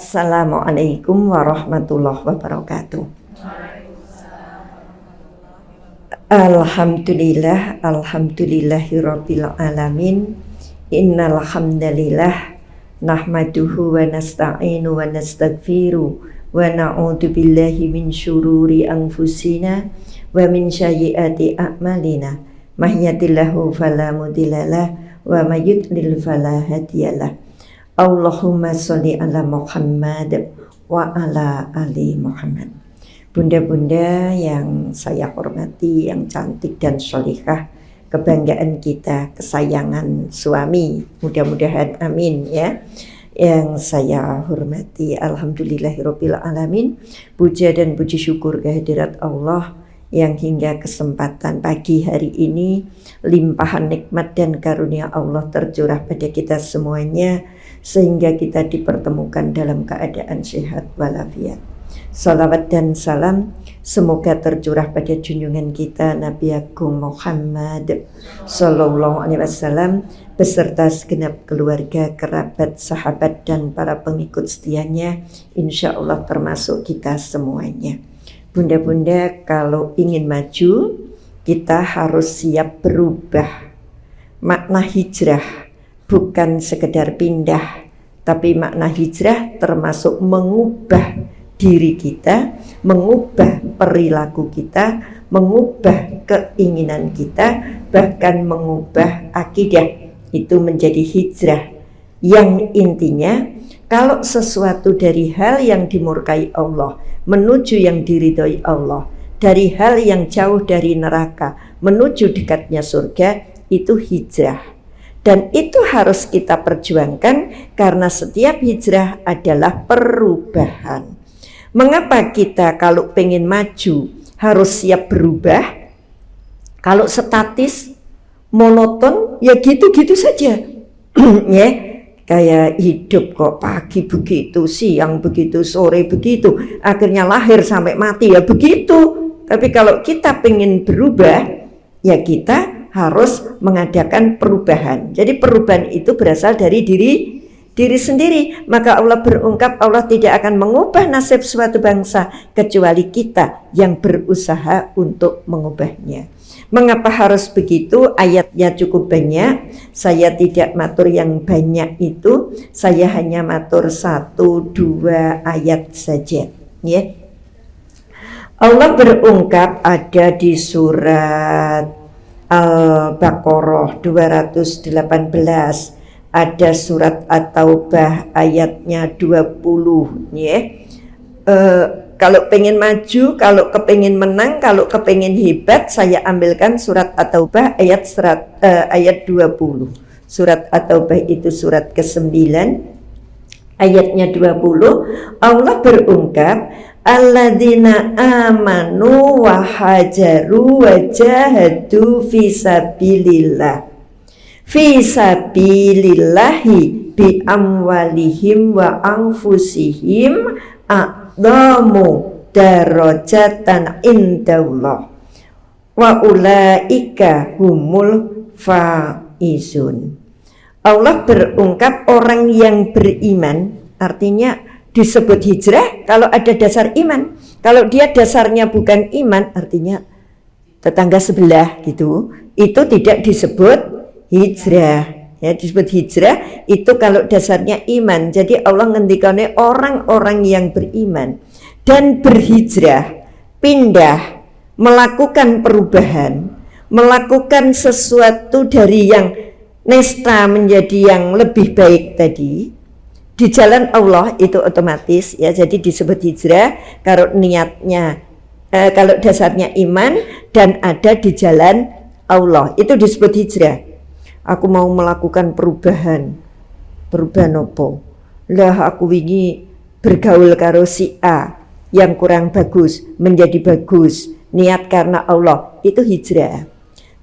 Assalamualaikum warahmatullahi wabarakatuh. Alhamdulillah, alhamdulillahirabbil alamin. Innal hamdalillah nahmaduhu wa nasta'inu wa nastaghfiru wa na'udzu billahi min syururi anfusina wa min sayyiati a'malina. Mahyatillahu fala mudhillalah wa may yudlil fala hadiyalah. Allahumma sholli ala Muhammad wa ala ali Muhammad. Bunda-bunda yang saya hormati, yang cantik dan sholihah, kebanggaan kita, kesayangan suami, mudah-mudahan amin ya. Yang saya hormati, alhamdulillahirabbil alamin. Puja dan puji syukur kehadirat Allah yang hingga kesempatan pagi hari ini limpahan nikmat dan karunia Allah tercurah pada kita semuanya sehingga kita dipertemukan dalam keadaan sehat walafiat. Salawat dan salam semoga tercurah pada junjungan kita Nabi Agung Muhammad Sallallahu Alaihi Wasallam beserta segenap keluarga, kerabat, sahabat dan para pengikut setianya, insya Allah termasuk kita semuanya. Bunda-bunda, kalau ingin maju kita harus siap berubah. Makna hijrah bukan sekedar pindah, tapi makna hijrah termasuk mengubah diri kita, mengubah perilaku kita, mengubah keinginan kita, bahkan mengubah akidah. Itu menjadi hijrah yang intinya kalau sesuatu dari hal yang dimurkai Allah menuju yang diridhoi Allah, dari hal yang jauh dari neraka menuju dekatnya surga, itu hijrah. Dan itu harus kita perjuangkan karena setiap hijrah adalah perubahan. Mengapa kita kalau pengen maju harus siap berubah? Kalau statis, monoton, ya gitu-gitu saja. Ya, kayak hidup kok pagi begitu, siang begitu, sore begitu, akhirnya lahir sampai mati ya begitu. Tapi kalau kita pengen berubah, ya kita harus mengadakan perubahan. Jadi perubahan itu berasal dari diri sendiri. Maka Allah berungkap, Allah tidak akan mengubah nasib suatu bangsa kecuali kita yang berusaha untuk mengubahnya. Mengapa harus begitu? Ayatnya cukup banyak. Saya tidak matur yang banyak itu. Saya hanya matur 1-2 ayat saja. Ya. Allah berungkap ada di surat Al-Baqarah 218, ada surat At-Taubah ayatnya 20 ya. Kalau pengen maju, kalau kepengen menang, kalau kepengen hebat, saya ambilkan surat At-Taubah ayat 20. Surat At-Taubah itu surat ke-9 ayatnya 20. Allah berungkap, alladzina amanu wa hajaru wa jahadu fisabilillahi bi amwalihim wa anfusihim a'dhamu darajatan indallah wa ulaika humul faizun. Allah berungkap orang yang beriman, artinya disebut hijrah kalau ada dasar iman. Kalau dia dasarnya bukan iman, artinya tetangga sebelah gitu, itu tidak disebut hijrah. Ya, disebut hijrah itu kalau dasarnya iman. Jadi Allah ngendikane orang-orang yang beriman dan berhijrah, pindah, melakukan perubahan, melakukan sesuatu dari yang nesta menjadi yang lebih baik tadi. Di jalan Allah itu otomatis ya, jadi disebut hijrah kalau niatnya kalau dasarnya iman dan ada di jalan Allah, itu disebut hijrah. Aku mau melakukan perubahan apa? Lah aku wingi bergaul karo si A yang kurang bagus menjadi bagus, niat karena Allah, itu hijrah.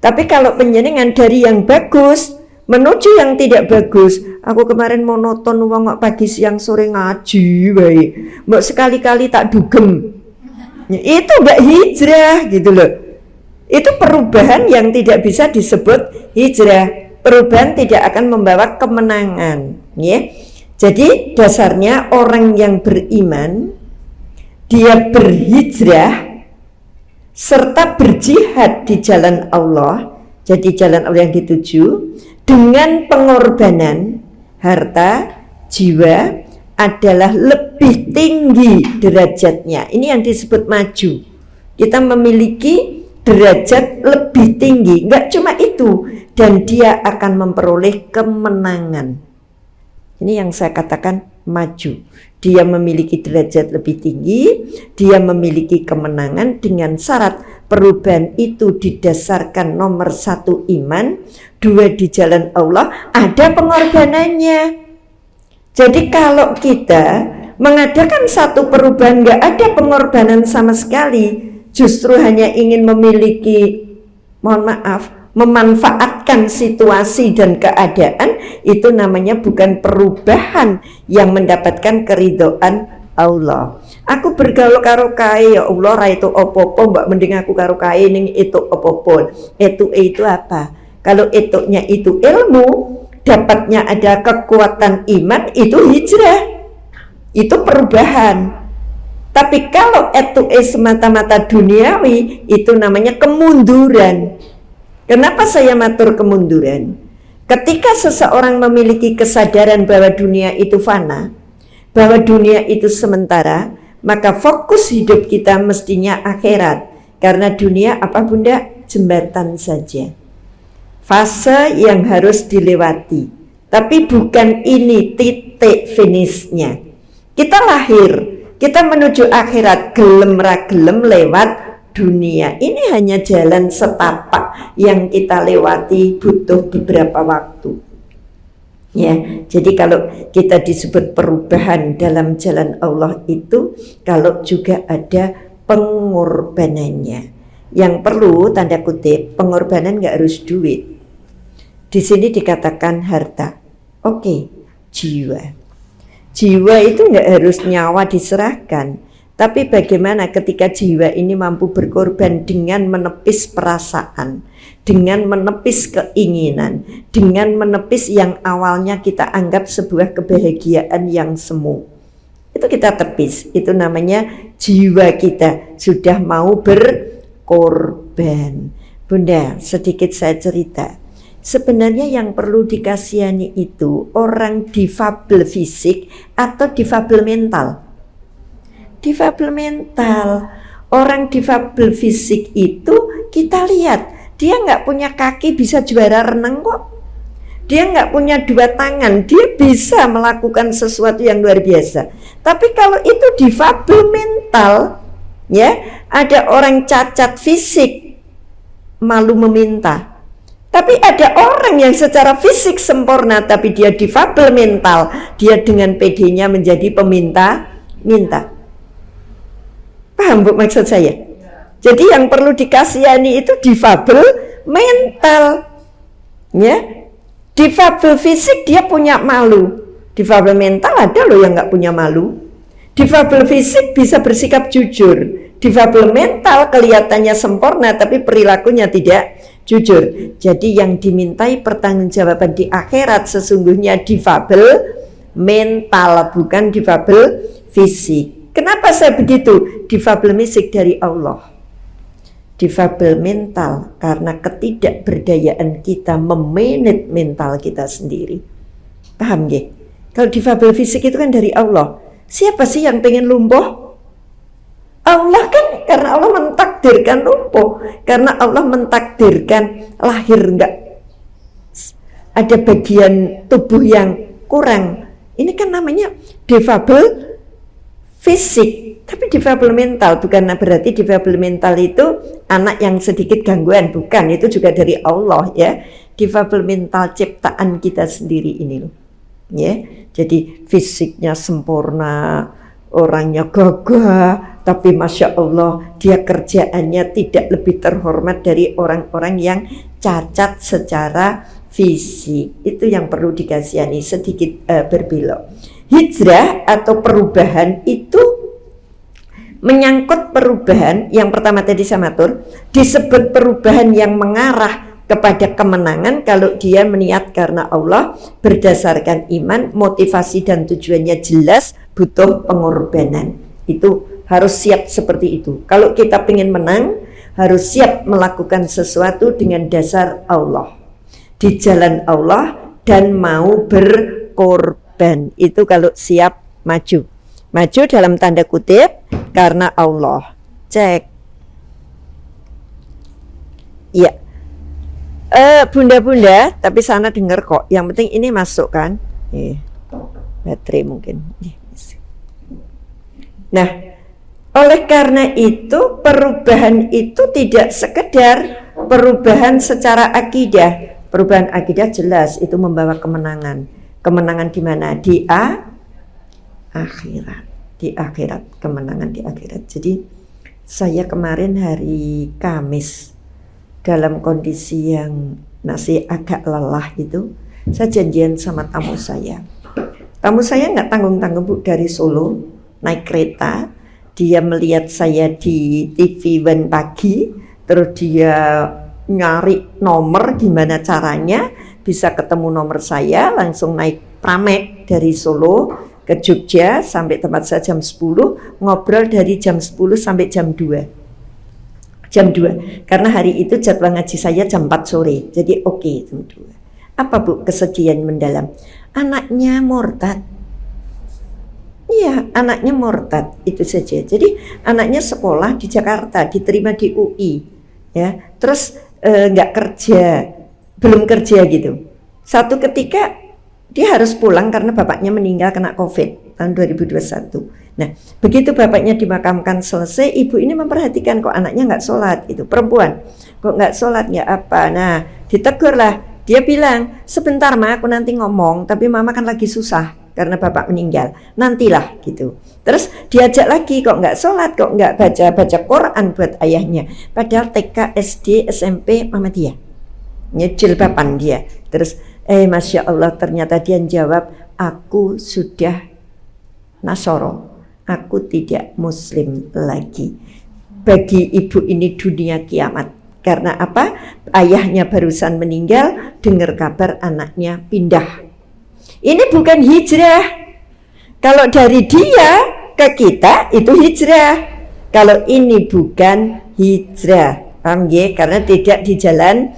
Tapi kalau penjenengan dari yang bagus menuju yang tidak bagus, aku kemarin monoton wong pagi siang sore ngaji wae, mbok sekali-kali tak dugem, itu enggak hijrah gitu loh. Itu perubahan yang tidak bisa disebut hijrah. Perubahan tidak akan membawa kemenangan, ya. Jadi dasarnya orang yang beriman, dia berhijrah serta berjihad di jalan Allah. Jadi jalan Allah yang dituju dengan pengorbanan harta, jiwa adalah lebih tinggi derajatnya. Ini yang disebut maju. Kita memiliki derajat lebih tinggi. Enggak cuma itu, dan dia akan memperoleh kemenangan. Ini yang saya katakan maju. Dia memiliki derajat lebih tinggi, dia memiliki kemenangan dengan syarat perubahan itu didasarkan nomor 1 iman, 2 di jalan Allah, ada pengorbanannya. Jadi kalau kita mengadakan satu perubahan gak ada pengorbanan sama sekali, justru hanya ingin memiliki, mohon maaf, memanfaatkan situasi dan keadaan, itu namanya bukan perubahan yang mendapatkan keridhaan Allah. Aku bergaul karo kae, ya Allah, ra itu opo-opo, mbak mending aku karo kae ning itu opo-opo. Itu apa? Kalau etuknya itu ilmu, dapatnya ada kekuatan iman, itu hijrah, itu perubahan. Tapi kalau itu semata-mata duniawi, itu namanya kemunduran. Kenapa saya matur kemunduran? Ketika seseorang memiliki kesadaran bahwa dunia itu fana, bahwa dunia itu sementara, maka fokus hidup kita mestinya akhirat. Karena dunia apa bunda? Jembatan saja. Fase yang harus dilewati. Tapi bukan ini titik finishnya. Kita lahir, kita menuju akhirat, gelem ra gelem lewat dunia. Ini hanya jalan setapak yang kita lewati, butuh beberapa waktu. Ya, jadi kalau kita disebut perubahan dalam jalan Allah itu, kalau juga ada pengorbanannya. Yang perlu tanda kutip, pengorbanan nggak harus duit. Di sini dikatakan harta. Oke, jiwa. Jiwa itu nggak harus nyawa diserahkan. Tapi bagaimana ketika jiwa ini mampu berkorban dengan menepis perasaan, dengan menepis keinginan, dengan menepis yang awalnya kita anggap sebuah kebahagiaan yang semu. Itu kita tepis, itu namanya jiwa kita sudah mau berkorban. Bunda, sedikit saya cerita. Sebenarnya yang perlu dikasihani itu orang difabel fisik atau difabel mental. Difabel mental, orang difabel fisik itu kita lihat dia nggak punya kaki bisa juara renang kok, dia nggak punya 2 tangan dia bisa melakukan sesuatu yang luar biasa. Tapi kalau itu difabel mental, ya ada orang cacat fisik malu meminta, tapi ada orang yang secara fisik sempurna tapi dia difabel mental, dia dengan pedenya menjadi peminta-minta. Paham bu maksud saya? Jadi yang perlu dikasihani itu difabel mental, ya. Difabel fisik dia punya malu, difabel mental ada loh yang nggak punya malu. Difabel fisik bisa bersikap jujur, difabel mental kelihatannya sempurna tapi perilakunya tidak jujur. Jadi yang dimintai pertanggungjawaban di akhirat sesungguhnya difabel mental, bukan difabel fisik. Kenapa saya begitu? Difabel fisik dari Allah, difabel mental karena ketidakberdayaan kita memanage mental kita sendiri. Paham gak? Kalau difabel fisik itu kan dari Allah. Siapa sih yang pengen lumpuh? Allah kan, karena Allah mentakdirkan lumpuh, karena Allah mentakdirkan lahir enggak ada bagian tubuh yang kurang. Ini kan namanya difabel fisik, tapi difabel mental bukan berarti difabel mental itu anak yang sedikit gangguan, bukan, itu juga dari Allah ya. Difabel mental ciptaan kita sendiri ini loh. Ya. Jadi fisiknya sempurna, orangnya gagah, tapi masya Allah dia kerjaannya tidak lebih terhormat dari orang-orang yang cacat secara fisik. Itu yang perlu dikasihani, sedikit berbelok. Hijrah atau perubahan itu menyangkut perubahan yang pertama tadi saya matur, disebut perubahan yang mengarah kepada kemenangan kalau dia meniat karena Allah, berdasarkan iman, motivasi dan tujuannya jelas, butuh pengorbanan. Itu harus siap seperti itu. Kalau kita ingin menang, harus siap melakukan sesuatu dengan dasar Allah, di jalan Allah, dan mau berkorban. Itu kalau siap maju. Maju dalam tanda kutip karena Allah. Cek. Iya. Bunda-bunda, tapi sana dengar kok. Yang penting ini masuk kan? Baterai mungkin. Nah, oleh karena itu perubahan itu tidak sekedar perubahan secara akidah. Perubahan akidah jelas itu membawa kemenangan. Kemenangan di mana? Di akhirat. Di akhirat, kemenangan di akhirat. Jadi saya kemarin hari Kamis dalam kondisi yang masih agak lelah itu, saya janjian sama tamu saya. Tamu saya nggak tanggung-tanggung Bu, dari Solo naik kereta. Dia melihat saya di TV One pagi, terus dia nyari nomor gimana caranya bisa ketemu nomor saya, langsung naik Pramek dari Solo ke Jogja sampai tempat saya jam 10, ngobrol dari jam 10 sampai jam 2. Jam 2, karena hari itu jadwal ngaji saya jam 4 sore, jadi oke, jam 2. Apa Bu kesedihan mendalam? Anaknya murtad. Iya, anaknya murtad, itu saja. Jadi anaknya sekolah di Jakarta, diterima di UI, ya, terus nggak kerja, belum kerja gitu. Satu ketika dia harus pulang karena bapaknya meninggal kena COVID tahun 2021. Nah, begitu bapaknya dimakamkan selesai, ibu ini memperhatikan kok anaknya nggak sholat, itu perempuan, kok nggak sholat, nggak apa. Nah, ditegurlah, dia bilang, sebentar Ma, aku nanti ngomong, tapi mama kan lagi susah karena bapak meninggal, nantilah gitu. Terus diajak lagi, kok nggak sholat, kok nggak baca Quran buat ayahnya, padahal TK, SD, SMP mama dia jilbaban dia. Terus Masya Allah, ternyata dia jawab, aku sudah Nasoro, aku tidak Muslim lagi. Bagi ibu ini dunia kiamat. Karena apa? Ayahnya barusan meninggal, dengar kabar anaknya pindah. Ini bukan hijrah. Kalau dari dia ke kita itu hijrah. Kalau ini bukan hijrah, paham ya? Karena tidak di jalan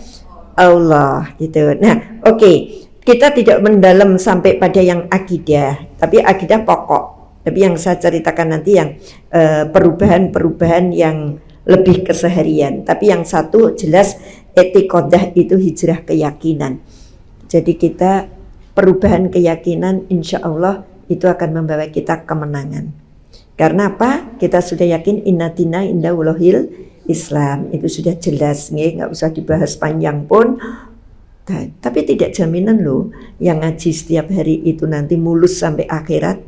Allah gitu. Nah, oke. Kita tidak mendalam sampai pada yang akidah, tapi akidah pokok. Tapi yang saya ceritakan nanti yang perubahan-perubahan yang lebih keseharian. Tapi yang satu jelas etikodah itu hijrah keyakinan. Jadi kita perubahan keyakinan insya Allah itu akan membawa kita kemenangan. Karena apa? Kita sudah yakin innatina indallahil Islam, itu sudah jelas, nggak usah dibahas panjang pun. Tapi tidak jaminan loh yang ngaji setiap hari itu nanti mulus sampai akhirat.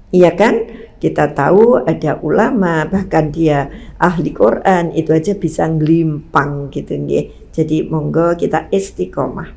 Iya kan? Kita tahu ada ulama bahkan dia ahli Quran itu aja bisa ngelimpang gitu nggih. Jadi monggo kita istiqomah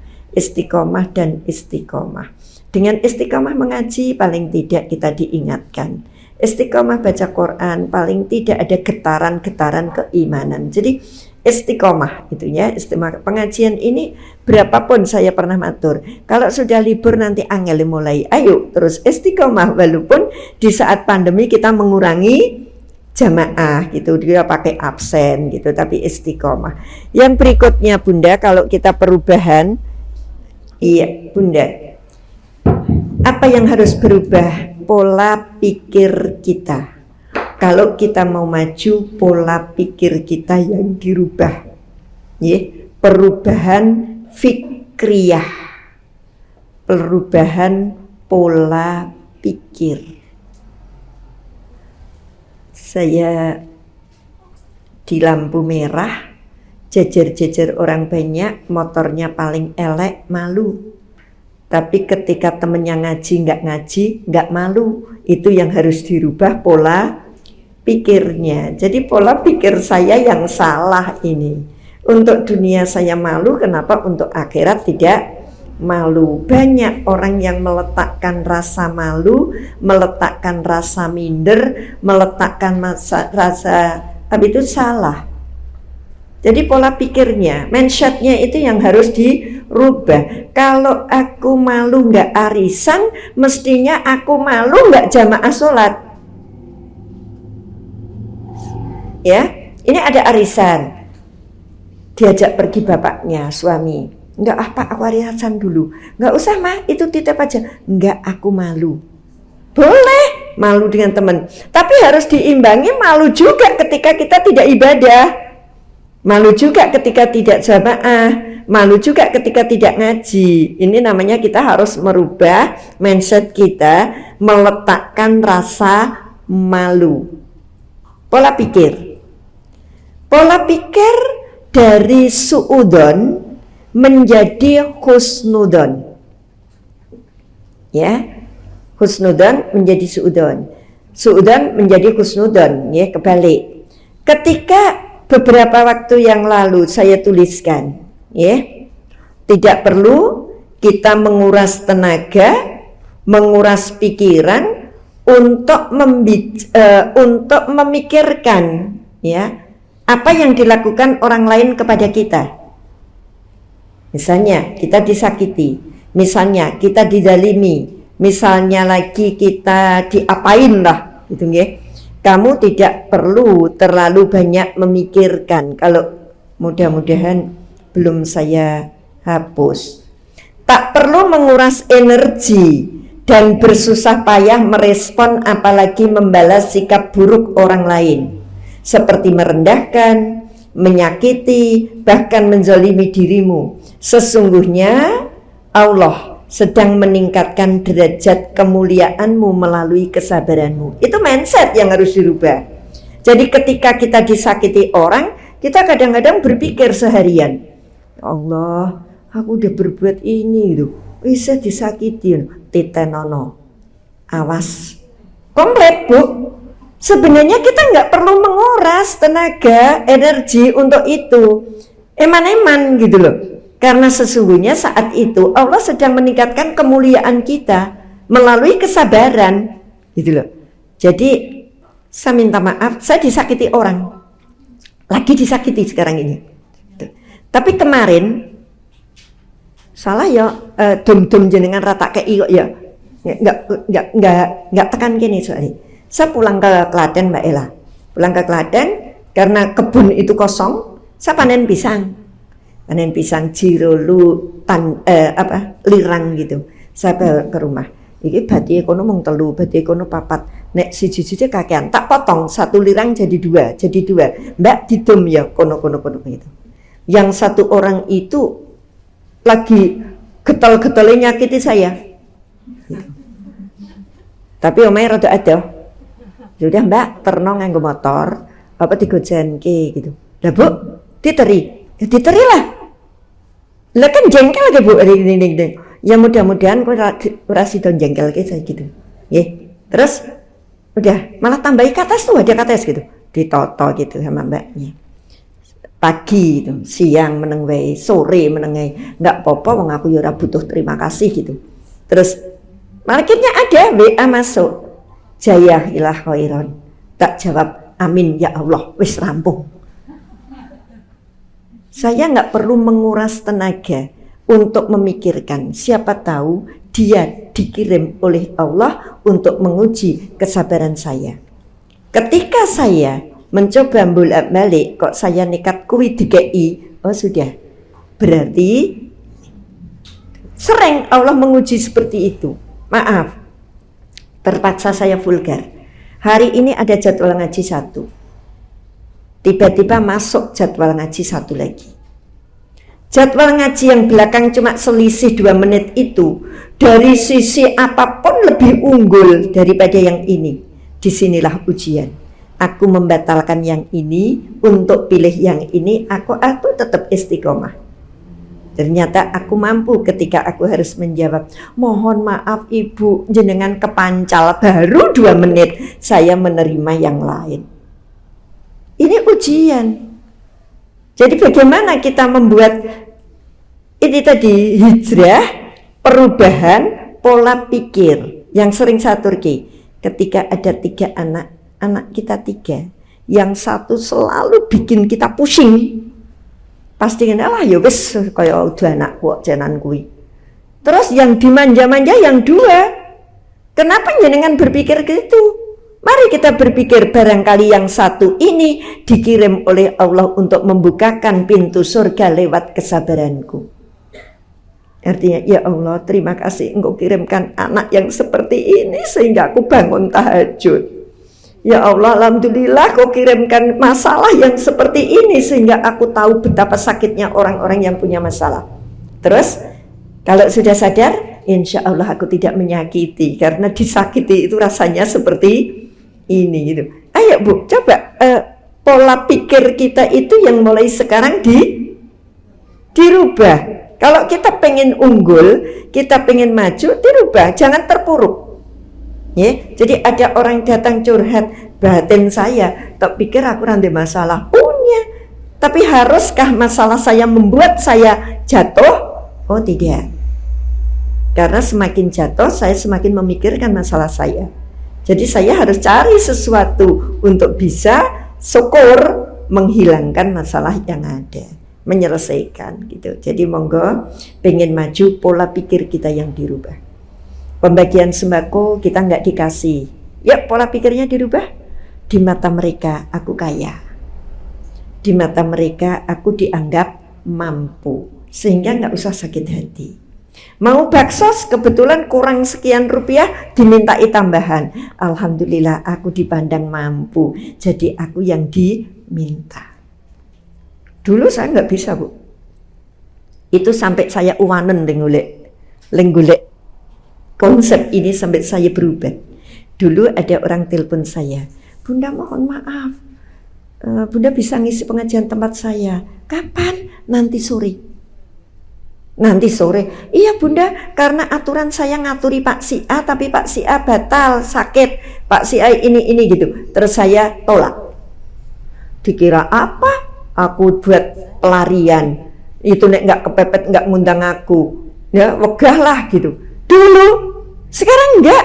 dan istiqomah. Dengan istiqomah mengaji paling tidak kita diingatkan. Istiqomah baca Quran paling tidak ada getaran-getaran keimanan. Jadi istiqomah itu ya, istiqomah pengajian ini berapapun saya pernah matur. Kalau sudah libur nanti angel mulai. Ayo terus istiqomah walaupun di saat pandemi kita mengurangi jamaah gitu, dia pakai absen gitu, tapi istiqomah. Yang berikutnya Bunda, kalau kita perubahan, iya Bunda, apa yang harus berubah? Pola pikir kita. Kalau kita mau maju, pola pikir kita yang dirubah. Perubahan fikriyah. Perubahan pola pikir. Saya di lampu merah, jejer-jejer orang banyak, motornya paling elek, malu. Tapi ketika temennya ngaji, nggak malu. Itu yang harus dirubah pola pikirnya. Jadi pola pikir saya yang salah ini. Untuk dunia saya malu, kenapa untuk akhirat tidak malu? Banyak orang yang meletakkan rasa malu, meletakkan rasa minder, meletakkan rasa, tapi itu salah. Jadi pola pikirnya, mindsetnya itu yang harus dirubah. Kalau aku malu nggak arisan, mestinya aku malu nggak jamaah sholat. Ya, ini ada arisan, diajak pergi bapaknya, suami. Enggak apa, aku arisan dulu. Enggak usah mah, itu titip aja. Enggak, aku malu. Boleh malu dengan teman, tapi harus diimbangi malu juga ketika kita tidak ibadah. Malu juga ketika tidak jamaah, malu juga ketika tidak ngaji. Ini namanya kita harus merubah mindset kita, meletakkan rasa malu. Pola pikir. Pola pikir dari suudon menjadi husnudon. Ya. Husnudon menjadi suudon. Suudon menjadi husnudon, ya, kebalik. Ketika beberapa waktu yang lalu saya tuliskan, ya, tidak perlu kita menguras tenaga, menguras pikiran untuk memikirkan, ya, apa yang dilakukan orang lain kepada kita. Misalnya kita disakiti, misalnya kita didalimi, misalnya lagi kita diapain lah, gitu ya. Kamu tidak perlu terlalu banyak memikirkan. Kalau mudah-mudahan belum saya hapus. Tak perlu menguras energi dan bersusah payah merespon apalagi membalas sikap buruk orang lain. Seperti merendahkan, menyakiti, bahkan menzalimi dirimu. Sesungguhnya Allah sedang meningkatkan derajat kemuliaanmu melalui kesabaranmu. Itu mindset yang harus dirubah. Jadi ketika kita disakiti orang, kita kadang-kadang berpikir seharian, Allah, aku udah berbuat ini gitu, bisa disakiti, titenono, awas, komplit bu. Sebenarnya kita nggak perlu menguras tenaga, energi untuk itu, eman-eman gitu loh. Karena sesungguhnya saat itu Allah sedang meningkatkan kemuliaan kita melalui kesabaran, gitu loh. Jadi saya minta maaf, saya disakiti orang, lagi disakiti sekarang ini. Tapi kemarin salah ya, dum jenengan rata kayak iyo ya, nggak tekan gini soalnya. Saya pulang ke Klaten Mbak Ella, pulang ke Klaten karena kebun itu kosong, saya panen pisang jirolu lirang gitu. Saya ke rumah. Iki bati kono mung telu, bati kono papat. Nek siji-siji kakean, tak potong satu lirang jadi dua. Mbak didom ya kono gitu. Yang satu orang itu lagi getol-getolnya nyakiti saya. Gitu. Tapi omae rada adoh. Sudah Mbak terno nganggo motor, apa digojenke gitu. Lah Bu, diteri. Ya diteri lah. Lah kan jengkel ke Bu, ya mudah-mudahan kowe ora sida jengkel ke saya gitu. Nggih. Terus udah malah tambahi kates tuh, ada kates gitu. Ditoto gitu sama Mbaknya. Pagi gitu, siang meneng wae, sore meneng wae. Enggak apa-apa wong aku ya ora butuh terima kasih gitu. Terus akhirnya ada WA masuk. Jaya ilah khairon. Tak jawab amin ya Allah, wis rampung. Saya nggak perlu menguras tenaga untuk memikirkan, siapa tahu dia dikirim oleh Allah untuk menguji kesabaran saya. Ketika saya mencoba bolak-balik, kok saya nekat kuwi dikei, oh sudah, berarti sering Allah menguji seperti itu. Maaf, terpaksa saya vulgar. Hari ini ada jadwal ngaji 1. Tiba-tiba masuk jadwal ngaji 1 lagi. Jadwal ngaji yang belakang cuma selisih 2 menit itu dari sisi apapun lebih unggul daripada yang ini. Disinilah ujian. Aku membatalkan yang ini untuk pilih yang ini. Aku tetap istiqomah. Ternyata aku mampu ketika aku harus menjawab, mohon maaf ibu, jenengan kepancal, baru 2 menit saya menerima yang lain. Ini ujian. Jadi bagaimana kita membuat ini tadi hijrah, perubahan pola pikir yang sering saya turki. Ketika ada 3 anak kita 3, yang satu selalu bikin kita pusing, pasti lah ya wis kaya udah anak kok jenan kuwi. Terus yang dimanja-manja yang dua. Kenapa jenengan berpikir gitu? Mari kita berpikir barangkali yang satu ini dikirim oleh Allah untuk membukakan pintu surga lewat kesabaranku. Artinya, ya Allah, terima kasih Engkau kirimkan anak yang seperti ini sehingga aku bangun tahajud. Ya Allah, alhamdulillah Kau kirimkan masalah yang seperti ini sehingga aku tahu betapa sakitnya orang-orang yang punya masalah. Terus, kalau sudah sadar, insya Allah aku tidak menyakiti, karena disakiti itu rasanya seperti ini gitu. Ayo Bu, coba pola pikir kita itu yang mulai sekarang dirubah. Kalau kita pengen unggul, kita pengen maju, dirubah, jangan terpuruk. Ya, jadi ada orang datang curhat, batin saya, tak pikir aku nanti masalah punya. Tapi haruskah masalah saya membuat saya jatuh? Oh tidak. Karena semakin jatuh, saya semakin memikirkan masalah saya. Jadi saya harus cari sesuatu untuk bisa syukur menghilangkan masalah yang ada, menyelesaikan gitu. Jadi monggo pengen maju, pola pikir kita yang dirubah. Pembagian sembako kita nggak dikasih, ya pola pikirnya dirubah. Di mata mereka aku kaya, di mata mereka aku dianggap mampu, sehingga nggak usah sakit hati. Mau bakso kebetulan kurang sekian rupiah dimintai tambahan, alhamdulillah aku dipandang mampu, jadi aku yang diminta. Dulu saya nggak bisa Bu, itu sampai saya uwanen lenggulek konsep ini sampai saya berubah. Dulu ada orang telepon saya, Bunda mohon maaf, Bunda bisa ngisi pengajian tempat saya, kapan? Nanti sore. Nanti sore, iya Bunda, karena aturan saya ngaturi Pak si A, tapi Pak si A batal, sakit, Pak si A ini gitu. Terus saya tolak. Dikira apa? Aku buat pelarian. Itu nek nggak kepepet, nggak ngundang aku, ya wegah lah gitu. Dulu, sekarang enggak.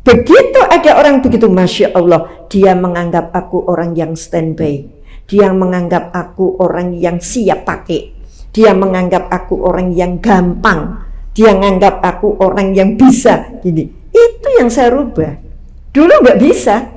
Begitu ada orang begitu, Masya Allah, dia menganggap aku orang yang standby, dia menganggap aku orang yang siap pakai. Dia menganggap aku orang yang gampang. Dia menganggap aku orang yang bisa. Gini, itu yang saya rubah. Dulu nggak bisa.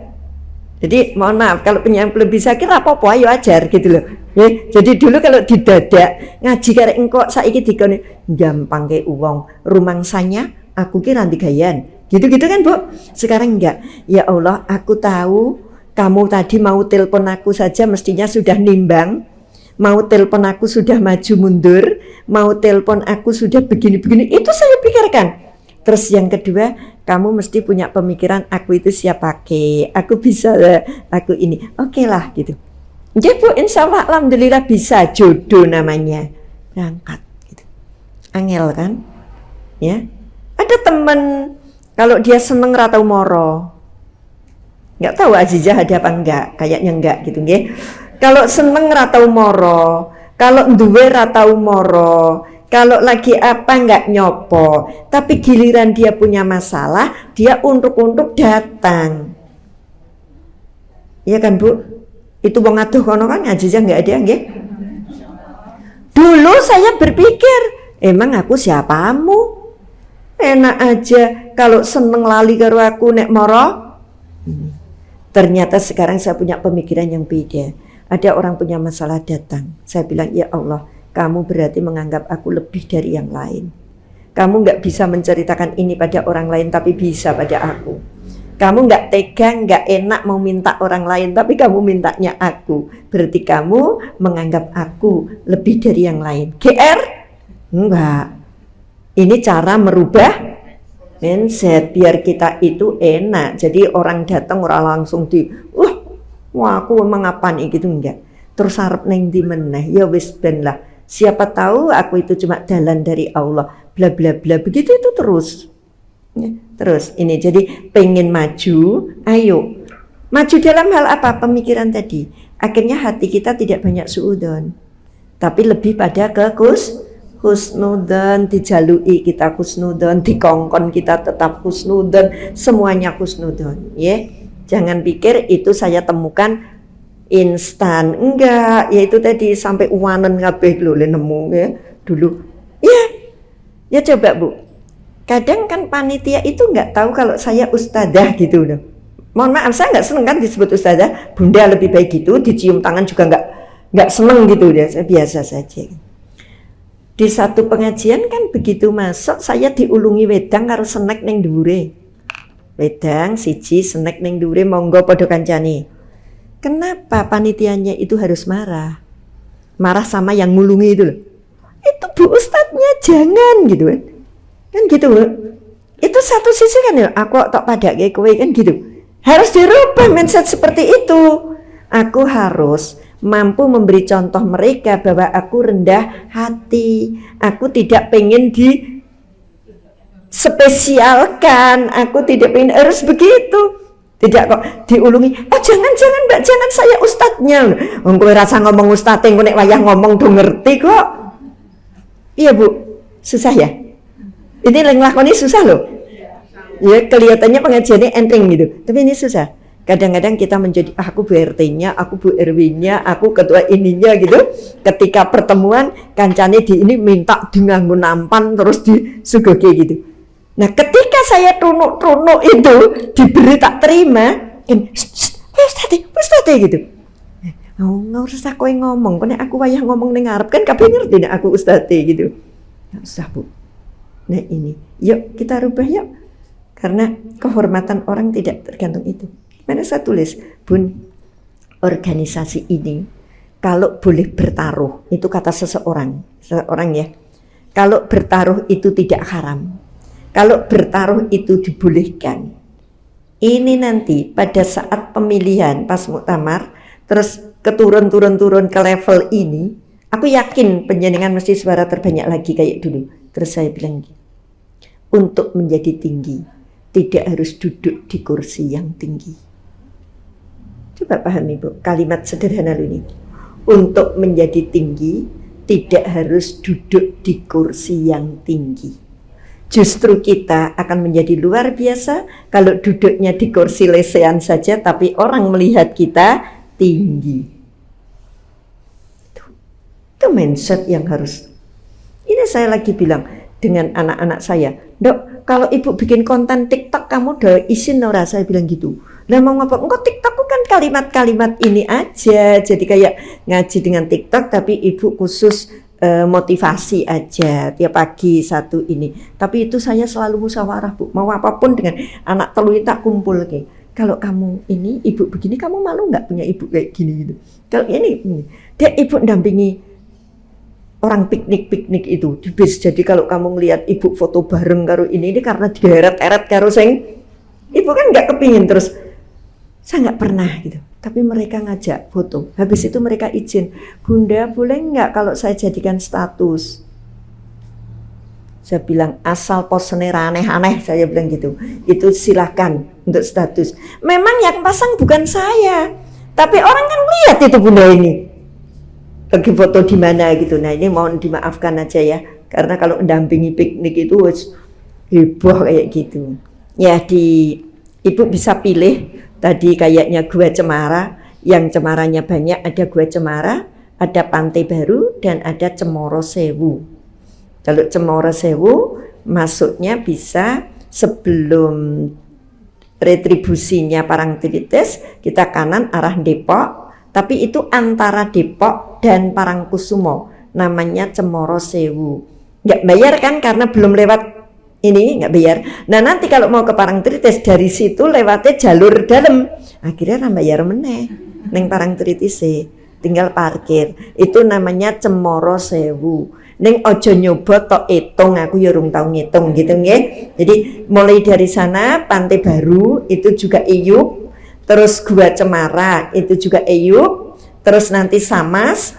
Jadi mohon maaf kalau penyayang belum bisa, kira apa-apa ayo ajar gitu loh. Ya, jadi dulu kalau didadak ngaji karek engkok saiki dikone gampang kayak uang rumangsanya aku kira digayan. Gitu-gitu kan Bu. Sekarang enggak. Ya Allah, aku tahu kamu tadi mau telepon aku saja mestinya sudah nimbang. Mau telepon aku sudah maju mundur, mau telepon aku sudah begini-begini, itu saya pikirkan. Terus yang kedua, kamu mesti punya pemikiran aku itu siap pakai, aku bisa, aku ini, oke lah gitu. Jadi Bu, insya Allah alhamdulillah bisa, jodoh namanya, berangkat gitu. Angel kan, ya. Ada temen kalau dia seneng ratau moro, nggak tahu Azizah ada apa enggak, kayaknya enggak gitu, nggih. Kalau seneng ratau moro, kalau duwe ratau moro, kalau lagi apa nggak nyopo, tapi giliran dia punya masalah, dia untuk datang. Iya kan Bu? Itu wong aduh kono kan Azizah nggak ada nggih? Dulu saya berpikir, emang aku siapamu? Enak aja kalau seneng lali karo aku nek moro. Ternyata sekarang saya punya pemikiran yang beda. Ada orang punya masalah datang, saya bilang ya Allah, kamu berarti menganggap aku lebih dari yang lain. Kamu nggak bisa menceritakan ini pada orang lain, tapi bisa pada aku. Kamu nggak tega, nggak enak mau minta orang lain, tapi kamu mintanya aku. Berarti kamu menganggap aku lebih dari yang lain. GR? Enggak. Ini cara merubah mindset biar kita itu enak. Jadi orang datang orang langsung wah aku emang apaan gitu enggak. Terus harap neng di meneh, ya wis ben lah. Siapa tahu aku itu cuma jalan dari Allah, bla bla bla. Begitu itu terus. Ya, terus ini jadi pengen maju, ayo. Maju dalam hal apa? Pemikiran tadi. Akhirnya hati kita tidak banyak suudzon, tapi lebih pada ke husnudzon, dijalui kita husnudzon, dikongkon kita tetap husnudzon, semuanya husnudzon, ya. Jangan pikir itu saya temukan instan, enggak, ya itu tadi sampai uwanen kabeh lho nemu ya dulu. Ya coba Bu. Kadang kan panitia itu enggak tahu kalau saya ustadzah gitu loh. Mohon maaf, saya enggak seneng kan disebut ustadzah. Bunda lebih baik gitu, dicium tangan juga enggak seneng gitu ya, saya biasa saja. Di satu pengajian kan begitu masuk saya diulungi wedang karo snack ning dhuwure. Wedang siji, snack ning dhuwure, monggo padha kancane. Kenapa panitianya itu harus marah? Marah sama yang ngulungi itu loh. Itu Bu Ustadznya jangan gitu kan. Kan gitu loh. Itu satu sisi kan ya, aku tak padake kowe kan gitu. Harus dirubah mindset seperti itu. Aku harus mampu memberi contoh mereka bahwa aku rendah hati. Aku tidak pengen spesialkan, aku tidak pengen harus begitu. Tidak kok diulungi. Oh jangan Mbak, jangan saya ustadznya. Wong kowe rasa ngomong ustadz engko nek wayah ngomong do ngerti kok. Iya Bu, susah ya. Ini yang nglakoni susah loh. Ya kelihatannya pengajiannya enteng gitu, tapi ini susah. Kadang-kadang kita menjadi aku Bu RT-nya, aku Bu RW-nya, aku ketua ininya gitu. Ketika pertemuan kancane di ini minta di nganggo nampan terus disuguhke gitu. Nah ketika saya trunuk itu diberi tak terima kan Ustadz gitu. Oh nggak usah kowe ngomong, karena aku wayah ngomong ning ngarep kan kabeh ngerti nek aku Ustadz gitu. Nggak usah Bu. Nah ini, yuk kita rubah yuk. Karena kehormatan orang tidak tergantung itu. Mana saya tulis, Bun, organisasi ini kalau boleh bertaruh, itu kata seseorang ya. Kalau bertaruh itu tidak haram. Kalau bertaruh itu dibolehkan. Ini nanti pada saat pemilihan pas muktamar, terus keturun ke level ini, aku yakin penjenengan mesti suara terbanyak lagi kayak dulu. Terus saya bilang, untuk menjadi tinggi, tidak harus duduk di kursi yang tinggi. Coba pahami Bu, kalimat sederhana ini. Untuk menjadi tinggi, tidak harus duduk di kursi yang tinggi. Justru kita akan menjadi luar biasa kalau duduknya di kursi lesehan saja, tapi orang melihat kita tinggi. Itu mindset yang harus. Ini saya lagi bilang dengan anak-anak saya, Dok, kalau ibu bikin konten TikTok kamu udah izin ora? Saya bilang gitu. Lah mau ngapa? Engkau TikTok kan kalimat-kalimat ini aja. Jadi kayak ngaji dengan TikTok tapi ibu khusus motivasi aja tiap pagi satu ini. Tapi itu saya selalu musyawarah Bu. Mau apapun dengan anak telu tak kumpul ke. Kalau kamu ini ibu begini, kamu malu nggak punya ibu kayak gini gitu. Kalau ini dia ibu dampingi orang piknik itu di bis. Jadi kalau kamu ngelihat ibu foto bareng karo ini karena digeret-eret karo sing ibu kan nggak kepingin terus. Saya nggak pernah gitu. Tapi mereka ngajak foto. Habis itu mereka izin, Bunda boleh nggak kalau saya jadikan status? Saya bilang asal posenya aneh-aneh, saya bilang gitu. Itu silahkan untuk status. Memang yang pasang bukan saya, tapi orang kan lihat itu Bunda ini lagi foto di mana gitu. Nah ini mohon dimaafkan aja ya, karena kalau mendampingi piknik itu heboh kayak gitu. Ya ibu bisa pilih. Tadi kayaknya Gua Cemara, yang cemaranya banyak, ada Gua Cemara, ada Pantai Baru, dan ada Cemoro Sewu. Kalau Cemoro Sewu masuknya bisa sebelum retribusinya Parangtritis, kita kanan arah Depok, tapi itu antara Depok dan Parangkusumo, namanya Cemoro Sewu. Nggak bayar kan karena belum lewat ini, nggak bayar. Nah nanti kalau mau ke Parangtritis dari situ lewatnya jalur dalam, akhirnya nambah bayar meneh neng Parangtritis tinggal parkir. Itu namanya Cemoro Sewu. Neng ojo nyoba tok hitung, aku ya urung tau ngitung gitu nggih. Jadi mulai dari sana Pantai Baru itu juga Eyup, terus Gua Cemara itu juga Eyup, terus nanti Samas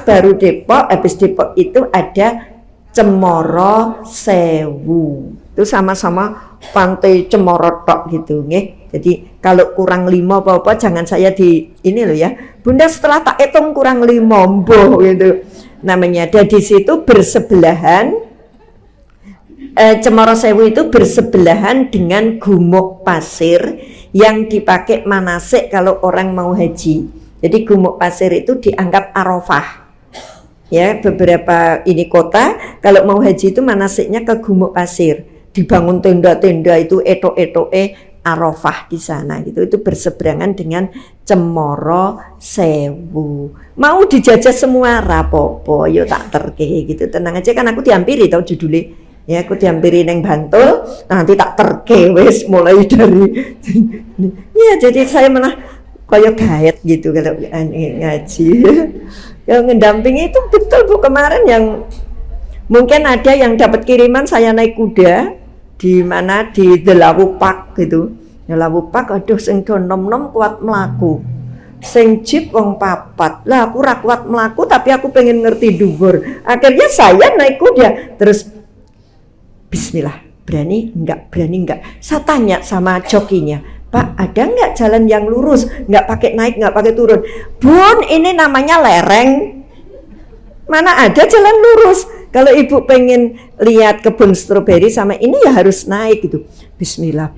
baru Depok, habis Depok itu ada Cemoro Sewu. Itu sama-sama pantai Cemoro tok gitu nggih. Jadi kalau kurang 5 apa-apa jangan saya di ini loh ya. Bunda setelah tak hitung kurang 5 mboh gitu. Namanya dan di situ bersebelahan Cemoro Sewu itu bersebelahan dengan gumuk pasir yang dipakai manasik kalau orang mau haji. Jadi Gumuk Pasir itu dianggap Arafah. Ya, beberapa ini kota kalau mau haji itu manasiknya ke Gumuk Pasir. Dibangun tenda-tenda itu etok-etoke Arafah di sana gitu. Itu berseberangan dengan Cemoro Sewu. Mau dijajah semua rapopo, yo tak terke gitu. Tenang aja kan aku dihampiri tau judulnya. Ya aku dihampiri neng Bantul, nanti tak terke wes mulai dari ya jadi saya malah kayak gaet gitu kalau ngaji. Yang ngedampingi itu betul Bu, kemarin yang mungkin ada yang dapat kiriman saya naik kuda di mana di Delawupak gitu. Delawupak aduh sing do nom-nom kuat melaku. Sing jeep wong papat. Lah aku ra kuat melaku tapi aku pengen ngerti dhuwur. Akhirnya saya naik kuda terus bismillah, berani enggak? Saya tanya sama jokinya, Pak, ada enggak jalan yang lurus, enggak pakai naik, enggak pakai turun? Bun, ini namanya lereng. Mana ada jalan lurus? Kalau ibu pengen lihat kebun stroberi sama ini ya harus naik gitu. Bismillah.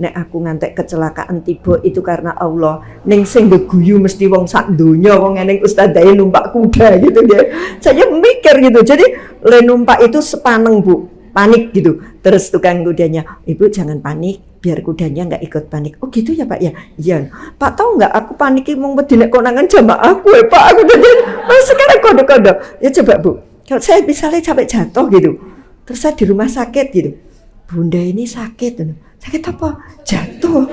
Nek aku ngantek kecelakaan tiba itu karena Allah. Ning sing beguyu mesti wong sak donya, wong eneng ustadzae numpak kuda gitu ya. Saya mikir gitu. Jadi le numpak itu sepaneng Bu, panik gitu. Terus tukang kudanya, Ibu jangan panik, biar kudanya nggak ikut panik. Oh gitu ya Pak ya? Iya. Pak tahu nggak aku paniki mau wedi nek konangan jamaah aku ya Pak. Aku jadi sekarang kode-kode. Ya coba Bu, kalau saya misalnya sampai jatuh gitu, terus saya di rumah sakit gitu, Bunda ini sakit apa? Jatuh,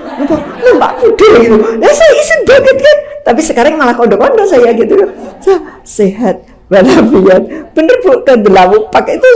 numpak kuda gitu. Ya saya izin banget kan. Tapi sekarang malah kode-kode saya gitu. Saya sehat walafiat. Bener Bu, ke Delawupak itu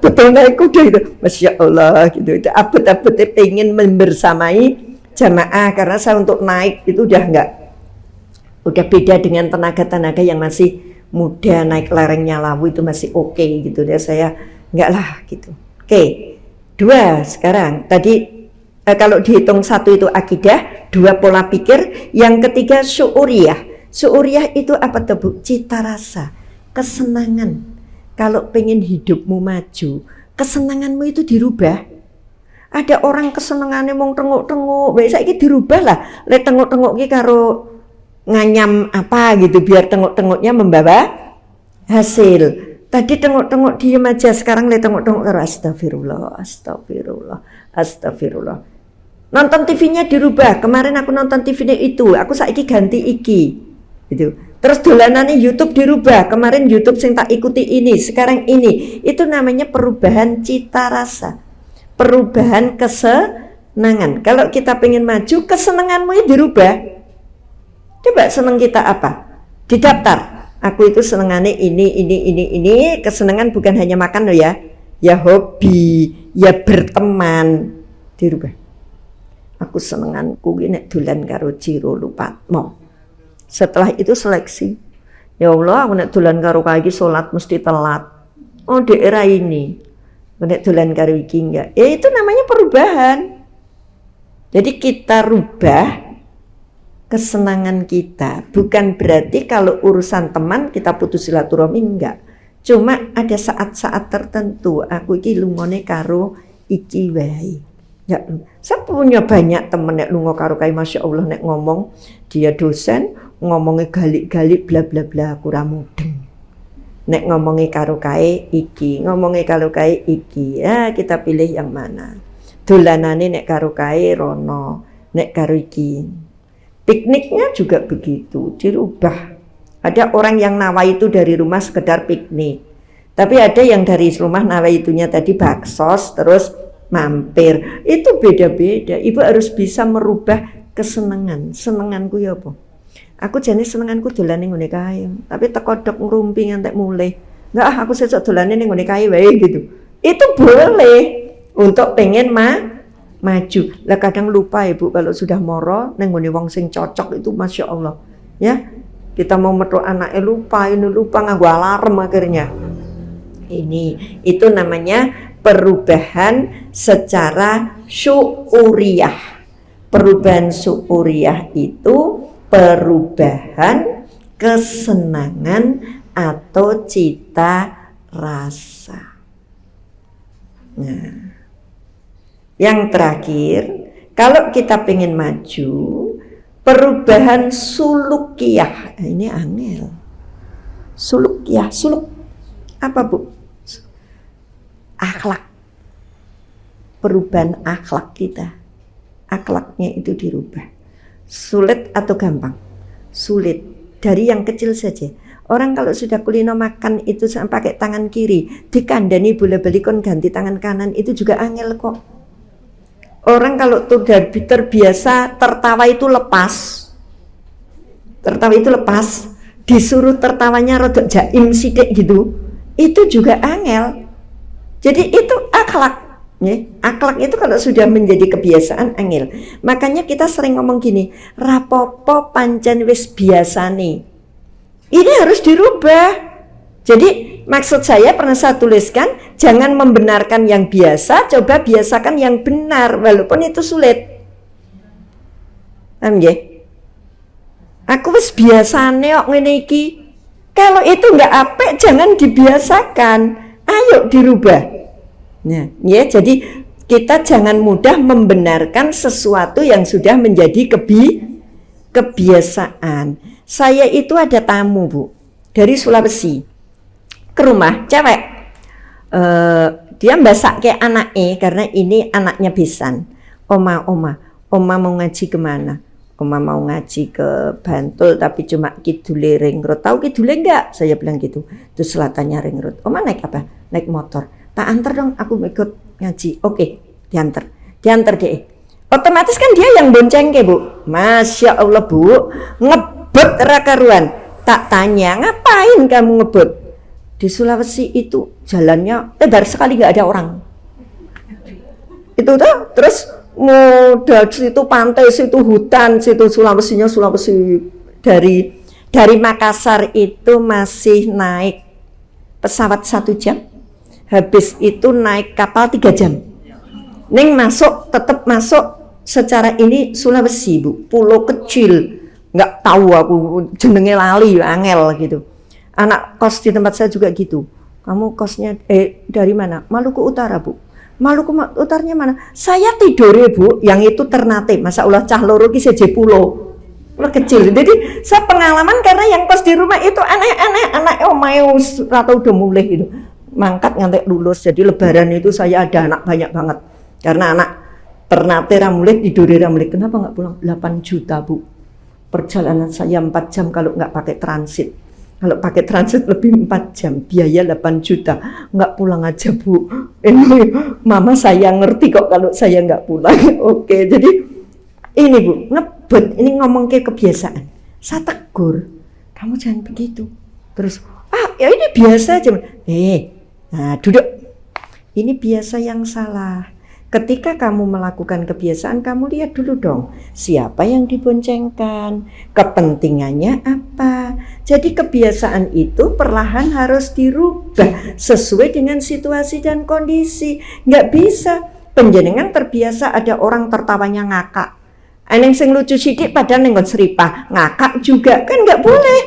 betul naik kuda gitu. Masya Allah gitu. Itu abet-abetnya pengen membersamai jamaah karena saya untuk naik itu udah beda dengan tenaga-tenaga yang masih muda naik lerengnya Lawu itu masih oke gitu ya. Saya enggak lah gitu. Oke. 2 sekarang tadi kalau dihitung 1 itu akidah, 2 pola pikir, yang ketiga syu'uriyah. Syu'uriyah itu apa tuh Bu? Cita rasa, kesenangan. Kalau pengen hidupmu maju, kesenanganmu itu dirubah. Ada orang kesenangannya mau tengok-tengok, baik saiki dirubah lah. Le tengok-tengok ki karo nganyam apa gitu biar tengok-tengoknya membawa hasil. Tadi tengok-tengok diem aja, sekarang le tengok-tengok karo astagfirullah. Nonton TV-nya dirubah. Kemarin aku nonton TV-nya itu, aku saiki ganti iki. Gitu. Terus dolanane YouTube dirubah. Kemarin YouTube sing tak ikuti ini, sekarang ini. Itu namanya perubahan cita rasa. Perubahan kesenangan. Kalau kita pengen maju, kesenanganmu dirubah. Coba seneng kita apa? Didaftar. Aku itu senengannya ini. Kesenangan bukan hanya makan loh ya. Ya hobi, ya berteman. Dirubah. Aku senenganku nek dolan karo Jiro Lupatmo. Setelah itu seleksi. Ya Allah, aku nek dolan karo kae iki salat mesti telat. Oh, di era ini. Nek dolan karo iki enggak. Ya itu namanya perubahan. Jadi kita rubah kesenangan kita. Bukan berarti kalau urusan teman kita putus silaturahmi, enggak. Cuma ada saat-saat tertentu aku iki lungone karo iki wae. Ya, saya punya banyak temen nek lunga karo kae Masya Allah nek ngomong dia dosen ngomongnya galik-galik bla bla bla aku ra mudeng. Nek ngomongnya karo kae iki, ngomongnya karo kae iki. Ya, kita pilih yang mana. Dolanane nek karo kae rono, nek karo iki. Pikniknya juga begitu, dirubah. Ada orang yang nawa itu dari rumah sekedar piknik. Tapi ada yang dari rumah nawa itunya tadi baksos terus mampir. Itu beda-beda. Ibu harus bisa merubah kesenangan. Senenganku ya apa? Aku jenis senenganku dolan ning ngene kae. Tapi tekodok ngrumpi ngantek mulai. Enggak, aku sesuk dolan ning ngene kae wae gitu. Itu boleh untuk pengen maju. Lah kadang lupa Ibu kalau sudah moro neng ngene wong sing cocok itu Masya Allah. Ya. Kita mau metu anaknya lupa nganggo alarm akhirnya. Ini itu namanya perubahan secara syu'uriyah. Perubahan syu'uriyah itu perubahan kesenangan atau cita rasa. Nah, yang terakhir, kalau kita pengen maju, perubahan sulukiyah. Ini angel. Sulukiyah, suluk apa Bu? Akhlak. Perubahan akhlak kita. Akhlaknya itu dirubah. Sulit atau gampang? Sulit. Dari yang kecil saja. Orang kalau sudah kulino makan itu pakai tangan kiri, dikandani boleh beli kon ganti tangan kanan, itu juga angel kok. Orang kalau sudah terbiasa tertawa itu lepas. Tertawa itu lepas, disuruh tertawanya rodok jaim sidik gitu, itu juga angel. Jadi itu akhlak. Ya, akhlak itu kalau sudah menjadi kebiasaan angel. Makanya kita sering ngomong gini, rapopo pancen wis biasane. Ini harus dirubah. Jadi maksud saya pernah saya tuliskan, jangan membenarkan yang biasa, coba biasakan yang benar walaupun itu sulit. Paham ya? Aku wis biasane kok ngene iki. Kalau itu enggak apik jangan dibiasakan. Ayo dirubah. Nah, ya, jadi kita jangan mudah membenarkan sesuatu yang sudah menjadi kebiasaan. Saya itu ada tamu Bu dari Sulawesi ke rumah cewek. Dia masak kayak anaknya karena ini anaknya besan. Oma mau ngaji kemana? Oma mau ngaji ke Bantul tapi cuma kidule Ring Road. Tahu kidule enggak? Saya bilang gitu. Terus selatannya Ring Road. Oma naik apa? Naik motor. Tak antar dong, aku ikut ngaji. Oke, diantar deh. Otomatis kan dia yang bonceng ke Bu. Masya Allah Bu, ngebut rakaruan. Tak tanya, ngapain kamu ngebut? Di Sulawesi itu jalannya lebar sekali, nggak ada orang. Itu tuh, terus modal situ pantai, situ hutan, situ Sulawesi dari Makassar itu masih naik pesawat 1 jam. Habis itu naik kapal 3 jam. Neng tetap masuk secara ini Sulawesi Bu, pulau kecil, nggak tahu aku jenenge lali, angel gitu. Anak kos di tempat saya juga gitu. Kamu kosnya dari mana? Maluku Utara Bu. Maluku Utaranya mana? Saya tidore Bu, yang itu Ternate. Masa Allah cah loro ki seje pulau kecil. Jadi saya pengalaman karena yang kos di rumah itu aneh-aneh, anak omae rata udah mulai gitu. Mangkat ngantek lulus, jadi lebaran itu saya ada anak banyak banget karena anak Ternate ramulih tidore ramulih. Kenapa nggak pulang? 8 juta Bu, perjalanan saya 4 jam kalau nggak pakai transit. Kalau pakai transit lebih 4 jam, biaya 8 juta. Nggak pulang aja Bu, ini mama saya ngerti kok kalau saya nggak pulang. Oke, jadi ini Bu, ngebut, ini ngomong kayak kebiasaan. Saya tegur, kamu jangan begitu. Terus ya ini biasa aja. Nah, duduk. Ini biasa yang salah. Ketika kamu melakukan kebiasaan, kamu lihat dulu dong, siapa yang diboncengkan, kepentingannya apa. Jadi kebiasaan itu perlahan harus dirubah sesuai dengan situasi dan kondisi. Nggak bisa. Penjenengan terbiasa ada orang tertawanya ngakak. Aneng sing lucu sidik padahal nenggon seripah, ngakak juga, kan nggak boleh.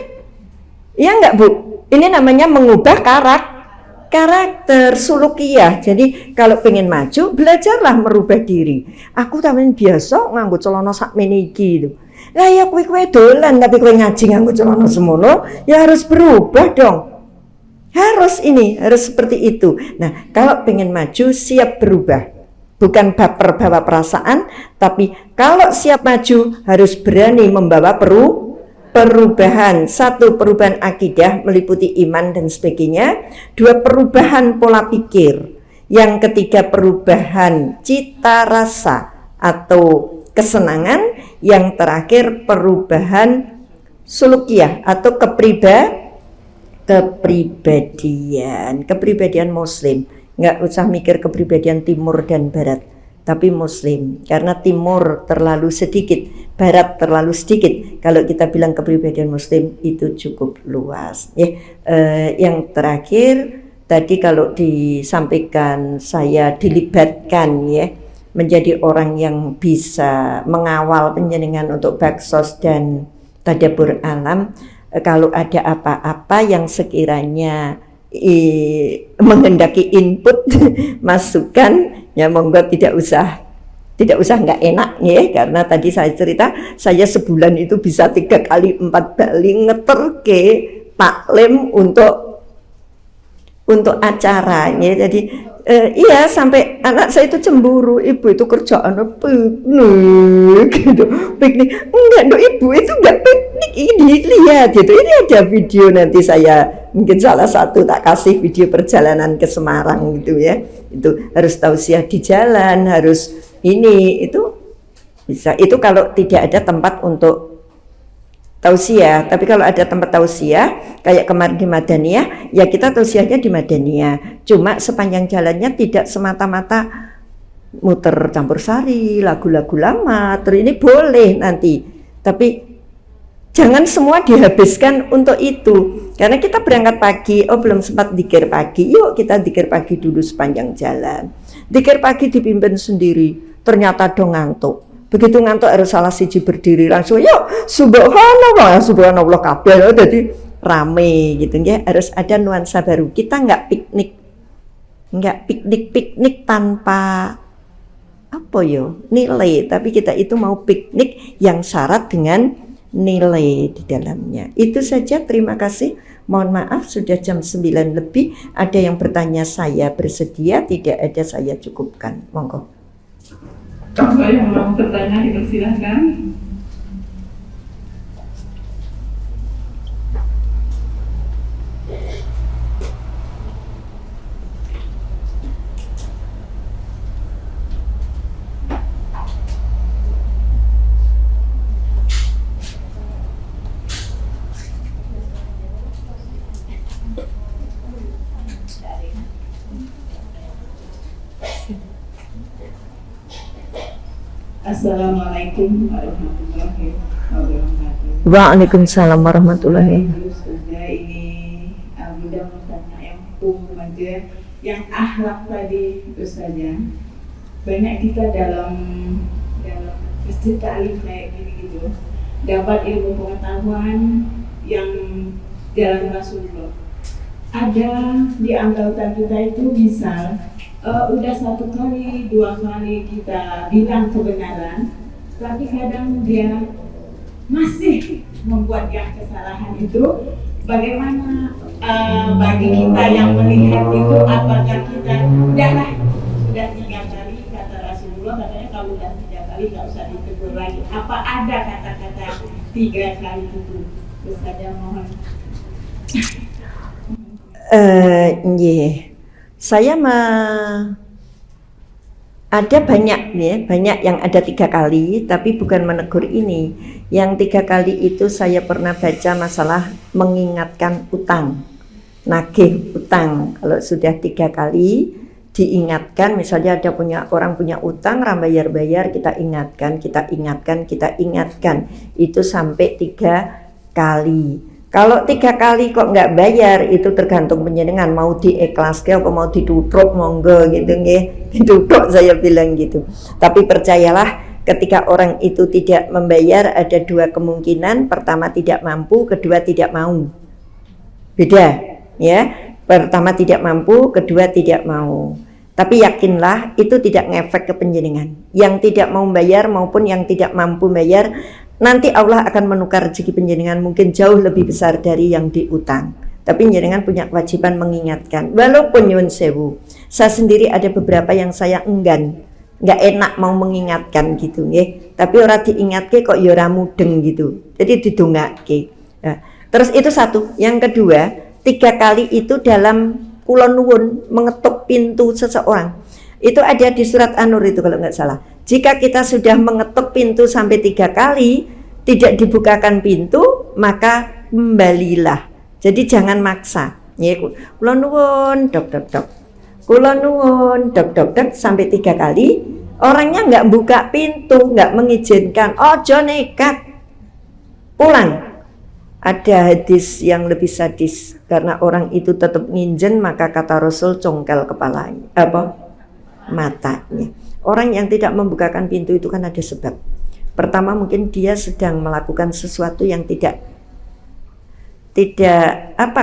Ya nggak Bu? Ini namanya mengubah karakter sulukiyah. Jadi kalau pengen maju, belajarlah merubah diri. Aku tamen biasa nganggo celana sakmene iki lho. Lah ya kowe dolan tapi kowe ngaji nganggo celana semono, ya harus berubah dong. Harus seperti itu. Nah, kalau pengen maju siap berubah. Bukan baper bawa perasaan, tapi kalau siap maju harus berani membawa perubahan. 1, perubahan akidah meliputi iman dan sebagainya. 2, perubahan pola pikir. Yang ketiga, perubahan cita rasa atau kesenangan. Yang terakhir, perubahan sulukiyah atau kepribadian muslim. Nggak usah mikir kepribadian timur dan barat, tapi muslim, karena timur terlalu sedikit, barat terlalu sedikit. Kalau kita bilang kepribadian muslim itu cukup luas ya. Yang terakhir tadi kalau disampaikan, saya dilibatkan ya menjadi orang yang bisa mengawal penjenengan untuk baksos dan tadabbur alam. Kalau ada apa-apa yang sekiranya menghendaki input masukan, ya monggo tidak usah Tidak usah nggak enak ya, karena tadi saya cerita saya sebulan itu bisa 3 kali 4 kali ngeterke taklim untuk acaranya. Jadi iya, sampai anak saya itu cemburu, ibu itu kerjaan piknik gitu. Piknik enggak dong ibu, itu enggak piknik, ini lihat gitu, ini ada video, nanti saya mungkin salah satu tak kasih video perjalanan ke Semarang gitu ya. Itu harus tausiah di jalan, harus ini, itu bisa. Itu kalau tidak ada tempat untuk tausiah. Tapi kalau ada tempat tausiah kayak kemarin di Madaniyah, ya kita tausiahnya di Madaniyah. Cuma sepanjang jalannya tidak semata-mata muter campur sari, lagu-lagu lama. Terus ini boleh nanti, tapi jangan semua dihabiskan untuk itu. Karena kita berangkat pagi, oh belum sempat dzikir pagi, yuk kita dzikir pagi dulu sepanjang jalan. Dzikir pagi dipimpin sendiri, ternyata dong ngantuk. Begitu ngantuk harus salah siji berdiri, langsung yuk subhanallah, subhanallah kabeh, jadi rame gitu ya. Harus ada nuansa baru. Kita nggak piknik tanpa apa yo nilai, tapi kita itu mau piknik yang syarat dengan nilai di dalamnya. Itu saja, terima kasih. Mohon maaf sudah jam 9 lebih. Ada yang bertanya, saya bersedia, tidak ada saya cukupkan. Monggo. Kalau yang mau bertanya dipersilahkan. Assalamualaikum warahmatullahi wabarakatuh. Waalaikumsalam warahmatullahi. Ini mudah bertanya yang umum aja, yang akhlak tadi Ustazah. Banyak kita dalam masjid ta'lim kayak gini gitu dapat ilmu pengetahuan yang jalan Rasulullah. Ada di angkatan kita itu misal udah 1 kali, 2 kali kita bilang kebenaran, tapi kadang dia masih membuat yang kesalahan itu. Bagaimana bagi kita yang melihat itu, apakah kita sudah 3 kali kata Rasulullah, katanya kalau sudah 3 kali nggak usah ditegur lagi. Apa ada kata-kata 3 kali itu? Terus saja mohon. Saya ada banyak ya, banyak yang ada 3 kali, tapi bukan menegur ini. Yang 3 kali itu saya pernah baca masalah mengingatkan utang, nagih utang. Kalau sudah 3 kali diingatkan, misalnya ada orang punya utang, bayar, kita ingatkan, itu sampai 3 kali. Kalau 3 kali kok nggak bayar, itu tergantung penjenengan mau diikhlaskan apa mau ditutup, monggo gitu nggih. Ditutup saya bilang gitu. Tapi percayalah, ketika orang itu tidak membayar ada 2 kemungkinan. Pertama tidak mampu, kedua tidak mau. Beda ya. Pertama tidak mampu, kedua tidak mau. Tapi yakinlah itu tidak ngefek ke penjenengan. Yang tidak mau bayar maupun yang tidak mampu bayar, nanti Allah akan menukar rezeki penjenengan mungkin jauh lebih besar dari yang diutang. Tapi penjenengan punya kewajiban mengingatkan. Walaupun nyuwun sewu, saya sendiri ada beberapa yang saya enggan, nggak enak mau mengingatkan gitu nggih. Tapi ora diingatke kok ya ora mudeng gitu. Jadi didongake. Nah, terus itu satu. Yang kedua, 3 kali itu dalam kula nuwun mengetuk pintu seseorang. Itu ada di surat An-Nur itu kalau nggak salah. Jika kita sudah mengetuk pintu sampai 3 kali tidak dibukakan pintu, maka kembalilah. Jadi jangan maksa. Ya, kula nuwun dok. Kula nuwun dok sampai 3 kali. Orangnya nggak buka pintu, nggak mengizinkan. Ojo nekat. Pulang. Ada hadis yang lebih sadis, karena orang itu tetap nginjen, maka kata Rasul congkel kepalanya, matanya. Orang yang tidak membukakan pintu itu kan ada sebab. Pertama mungkin dia sedang melakukan sesuatu yang tidak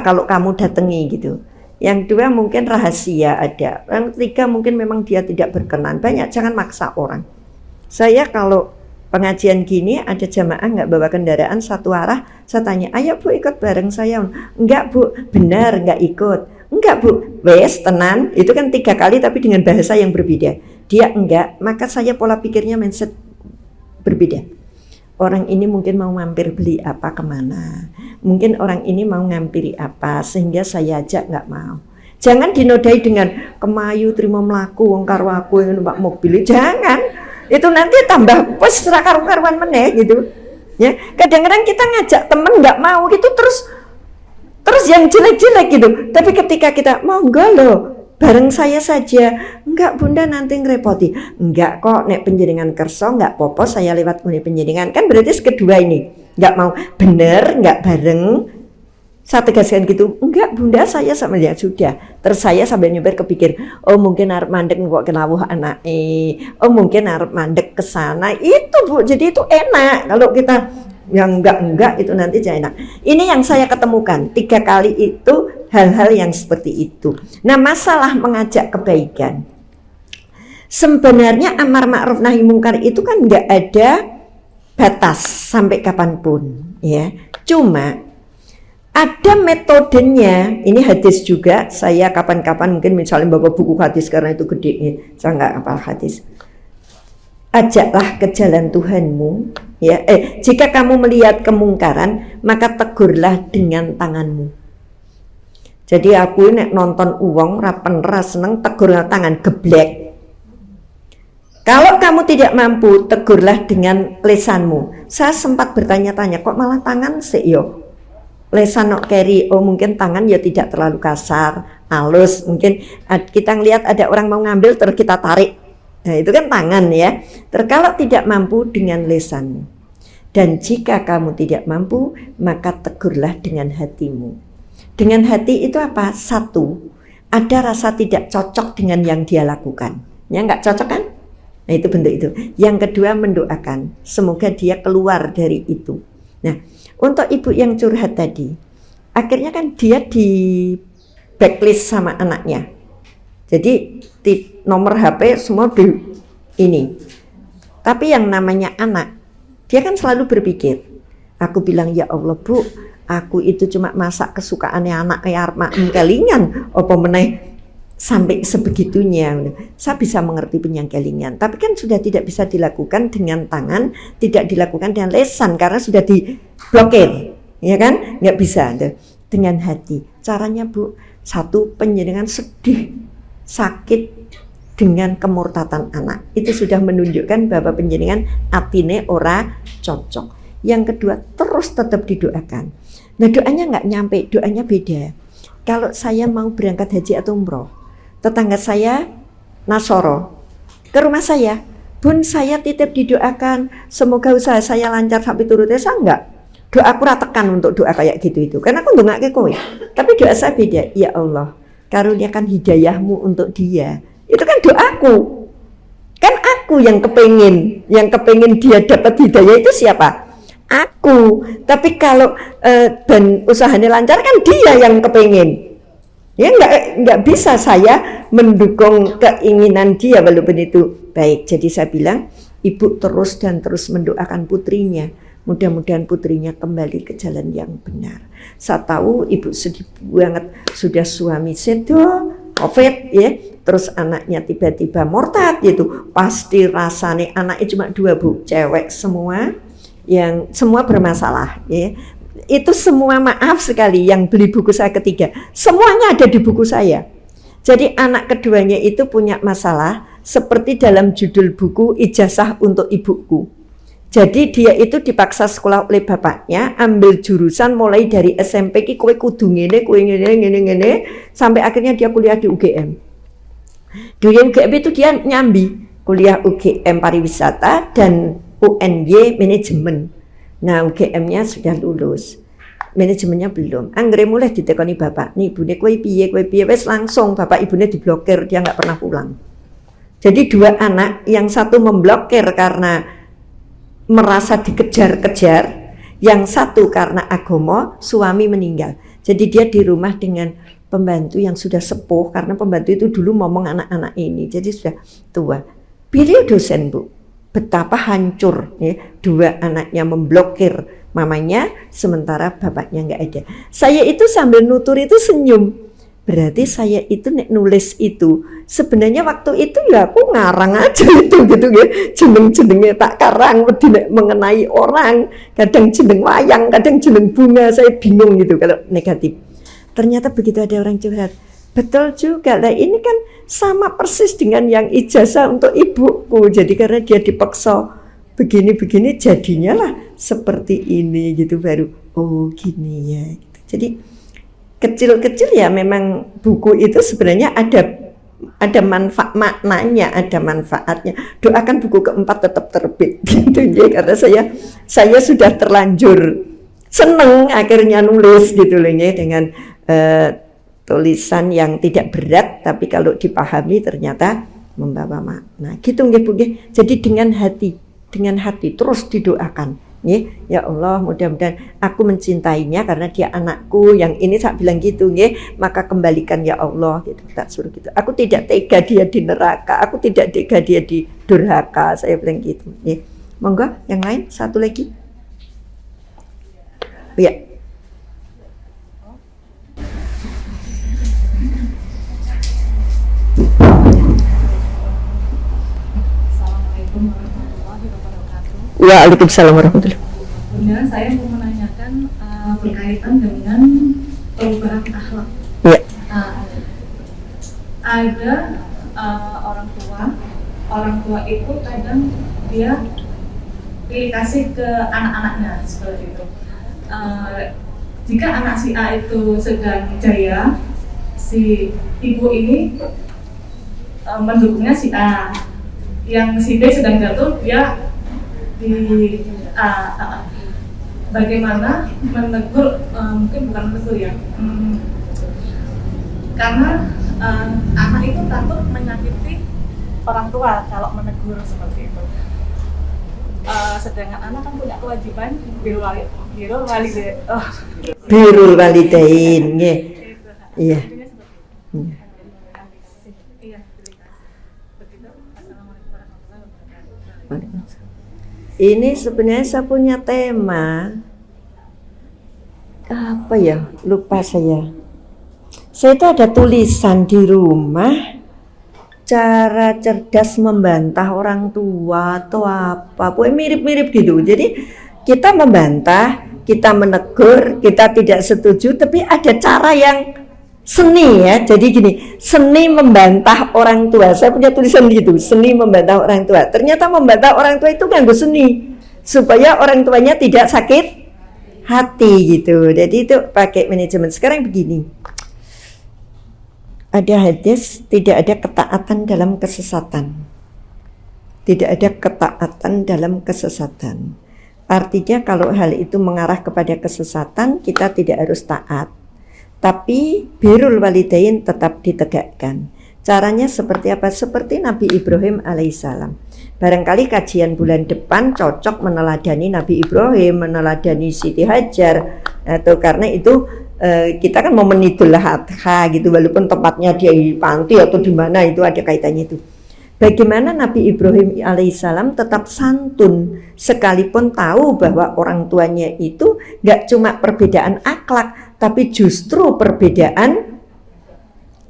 kalau kamu datangi gitu. Yang 2 mungkin rahasia ada. Yang 3 mungkin memang dia tidak berkenan. Banyak, jangan maksa orang. Saya kalau pengajian gini ada jamaah nggak bawa kendaraan satu arah, saya tanya, ayo Bu ikut bareng saya. Enggak Bu, benar nggak ikut. Enggak Bu, wes tenan. Itu kan 3 kali tapi dengan bahasa yang berbeda. Dia enggak, maka saya pola pikirnya mindset berbeda. Orang ini mungkin mau mampir beli apa kemana, mungkin orang ini mau ngampiri apa, sehingga saya ajak nggak mau. Jangan dinodai dengan kemayu terima melaku wong karo aku yang numpak mobil, jangan. Itu nanti tambah pes karuan meneh gitu. Ya, kadang-kadang kita ngajak temen nggak mau gitu terus yang jelek-jelek gitu. Tapi ketika kita monggo loh, bareng saya saja. Enggak Bunda nanti ngerepoti. Enggak kok, nek penjenengan kerso enggak popo saya lewat muni penjenengan. Kan berarti kedua ini enggak mau, bener enggak bareng. Saya tegaskan gitu, enggak Bunda saya sama dia sudah. Terus saya sambil nyuber kepikir, oh mungkin arep mandek kok kenawuh anake. Oh mungkin arep mandek ke sana. Itu Bu, jadi itu enak. Kalau kita yang enggak itu nanti jangan enak. Ini yang saya ketemukan 3 kali itu hal-hal yang seperti itu. Nah, masalah mengajak kebaikan. Sebenarnya amar ma'ruf nahi mungkar itu kan enggak ada batas sampai kapanpun, ya. Cuma ada metodenya. Ini hadis juga. Saya kapan-kapan mungkin misalnya bawa buku hadis karena itu gede nih. Saya nggak hafal hadis. Ajaklah ke jalan Tuhanmu. Ya, jika kamu melihat kemungkaran, maka tegurlah dengan tanganmu. Jadi aku nek nonton uang rapen ras seneng tegur tangan geblek. Kalau kamu tidak mampu, tegurlah dengan lisanmu. Saya sempat bertanya-tanya, kok malah tangan sih yo? Lesan nok carry, oh mungkin tangan ya tidak terlalu kasar, halus. Mungkin kita ngelihat ada orang mau ngambil terus kita tarik. Nah itu kan tangan ya. Kalau tidak mampu dengan lesanmu. Dan jika kamu tidak mampu, maka tegurlah dengan hatimu. Dengan hati itu apa? 1, ada rasa tidak cocok dengan yang dia lakukan. Ya nggak cocok kan? Nah itu bentuk itu. Yang kedua mendoakan, semoga dia keluar dari itu. Nah, untuk ibu yang curhat tadi, akhirnya kan dia di backlist sama anaknya. Jadi nomor HP semua di ini. Tapi yang namanya anak, dia kan selalu berpikir, aku bilang ya Allah Bu, aku itu cuma masak kesukaannya anak arep kelingan, apa meneh sampai sebegitunya. Saya bisa mengerti penyangkelingan, tapi kan sudah tidak bisa dilakukan dengan tangan, tidak dilakukan dengan lesan karena sudah diblokir, ya kan? Nggak bisa. Dengan hati. Caranya Bu, 1, penjenengan sedih, sakit dengan kemurtatan anak. Itu sudah menunjukkan bahwa penjenengan atine ora cocok. Yang kedua, terus tetap didoakan. Nah doanya nggak nyampe, doanya beda. Kalau saya mau berangkat haji atau umroh, tetangga saya Nasoro ke rumah saya, Bun saya titip didoakan, semoga usaha saya lancar sampai turut desa. Enggak, doa aku ratekan untuk doa kayak gitu itu, karena aku ndongake kowe. Tapi doa saya beda, ya Allah karuniakan hidayahmu untuk dia. Itu kan doaku, kan aku yang kepengin dia dapat hidayah itu siapa? Aku. Tapi kalau dan usahanya lancar kan dia yang kepengin. Ya nggak bisa saya mendukung keinginan dia walaupun itu baik. Jadi saya bilang ibu terus dan terus mendoakan putrinya. Mudah-mudahan putrinya kembali ke jalan yang benar. Saya tahu ibu sedih banget, sudah suami sedo, COVID ya, terus anaknya tiba-tiba murtad gitu. Pasti rasanya anaknya cuma 2 Bu, cewek semua, yang semua bermasalah ya. Itu semua maaf sekali yang beli buku saya ketiga, semuanya ada di buku saya. Jadi anak keduanya itu punya masalah seperti dalam judul buku Ijazah untuk Ibuku. Jadi dia itu dipaksa sekolah oleh bapaknya, ambil jurusan mulai dari SMP ki kowe kudu ngene sampai akhirnya dia kuliah di UGM. Di UGM itu dia nyambi kuliah UGM pariwisata dan UNY manajemen. Nah UGM-nya sudah lulus, manajemennya belum. Anggere mulai ditekoni bapak, nih ibune kowe piye wes langsung bapak ibunya diblokir, dia nggak pernah pulang. Jadi 2 anak, yang satu memblokir karena merasa dikejar-kejar, yang satu karena agama, suami meninggal. Jadi dia di rumah dengan pembantu yang sudah sepuh, karena pembantu itu dulu ngomong anak-anak ini, jadi sudah tua. Beliau dosen Bu, betapa hancur ya, dua anaknya memblokir mamanya sementara bapaknya nggak ada. Saya itu sambil nutur itu senyum. Berarti saya itu nek nulis itu sebenarnya waktu itu ya aku ngarang aja itu gitu ya. Jeneng-jenenge tak karang nek mengenai orang, kadang jeneng wayang, kadang jeneng bunga, saya bingung gitu kalau negatif. Ternyata begitu ada orang curhat, betul juga lah, ini kan sama persis dengan yang ijazah untuk ibuku. Jadi karena dia dipaksa begini-begini jadinya lah seperti ini gitu, baru oh gini ya gitu. Jadi kecil-kecil ya memang buku itu sebenarnya ada maknanya, ada manfaatnya. Doakan buku keempat tetap terbit gitu ya, karena saya sudah terlanjur seneng akhirnya nulis gitu loh ya, dengan tulisan yang tidak berat tapi kalau dipahami ternyata membawa makna gitu nggih Bu nggih. Jadi dengan hati terus didoakan nggih, ya Allah mudah-mudahan aku mencintainya karena dia anakku, yang ini saya bilang gitu nggih, maka kembalikan ya Allah gitu, tak suruh gitu. Aku tidak tega dia di neraka, aku tidak tega dia di durhaka, saya bilang gitu nggih. Monggo yang lain satu lagi. Ya. Waalaikumsalam warahmatullahi wabarakatuh. Kemudian saya mau menanyakan berkaitan dengan perubahan akhlak. Ya. Ada orang tua itu kadang dia pilih kasih ke anak-anaknya seperti itu. Jika anak si A itu sedang jaya, si ibu ini mendukungnya si A. Yang si B sedang jatuh, dia bagaimana menegur, mungkin bukan menegur ya, karena anak itu takut menyakiti orang tua kalau menegur seperti itu. Sedangkan anak kan punya kewajiban birrul walidain nggih. Iya. Ini sebenarnya saya punya tema apa ya, lupa saya. Saya itu ada tulisan di rumah, cara cerdas membantah orang tua atau apa, pokoknya mirip-mirip gitu. Jadi kita membantah, kita menegur, kita tidak setuju, tapi ada cara yang seni ya. Jadi gini, seni membantah orang tua. Saya punya tulisan gitu, seni membantah orang tua. Ternyata membantah orang tua itu nganggo seni supaya orang tuanya tidak sakit hati gitu. Jadi itu pakai manajemen. Sekarang begini, ada hadis, tidak ada ketaatan dalam kesesatan. Tidak ada ketaatan dalam kesesatan. Artinya kalau hal itu mengarah kepada kesesatan, kita tidak harus taat. Tapi birrul walidain tetap ditegakkan. Caranya seperti apa? Seperti Nabi Ibrahim alaihissalam. Barangkali kajian bulan depan cocok meneladani Nabi Ibrahim, meneladani Siti Hajar, atau karena itu kita kan momen Idul Adha gitu, walaupun tempatnya di panti atau di mana itu ada kaitannya itu. Bagaimana Nabi Ibrahim alaihissalam tetap santun sekalipun tahu bahwa orang tuanya itu gak cuma perbedaan akhlak, tapi justru perbedaan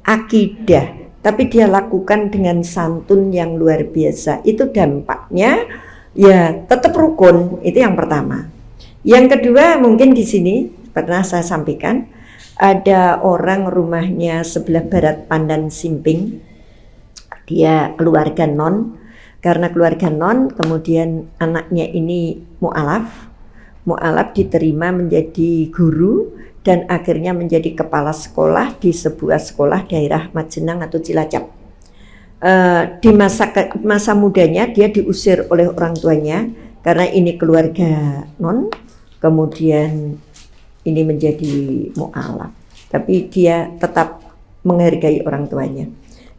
akidah. Tapi dia lakukan dengan santun yang luar biasa. Itu dampaknya ya tetap rukun. Itu yang pertama. Yang kedua mungkin di sini pernah saya sampaikan, ada orang rumahnya sebelah barat Pandan Simping. Dia keluarga non, karena keluarga non kemudian anaknya ini mu'alaf diterima menjadi guru dan akhirnya menjadi kepala sekolah di sebuah sekolah daerah Majenang atau Cilacap. Di masa mudanya dia diusir oleh orang tuanya karena ini keluarga non, kemudian ini menjadi mu'alaf, tapi dia tetap menghargai orang tuanya.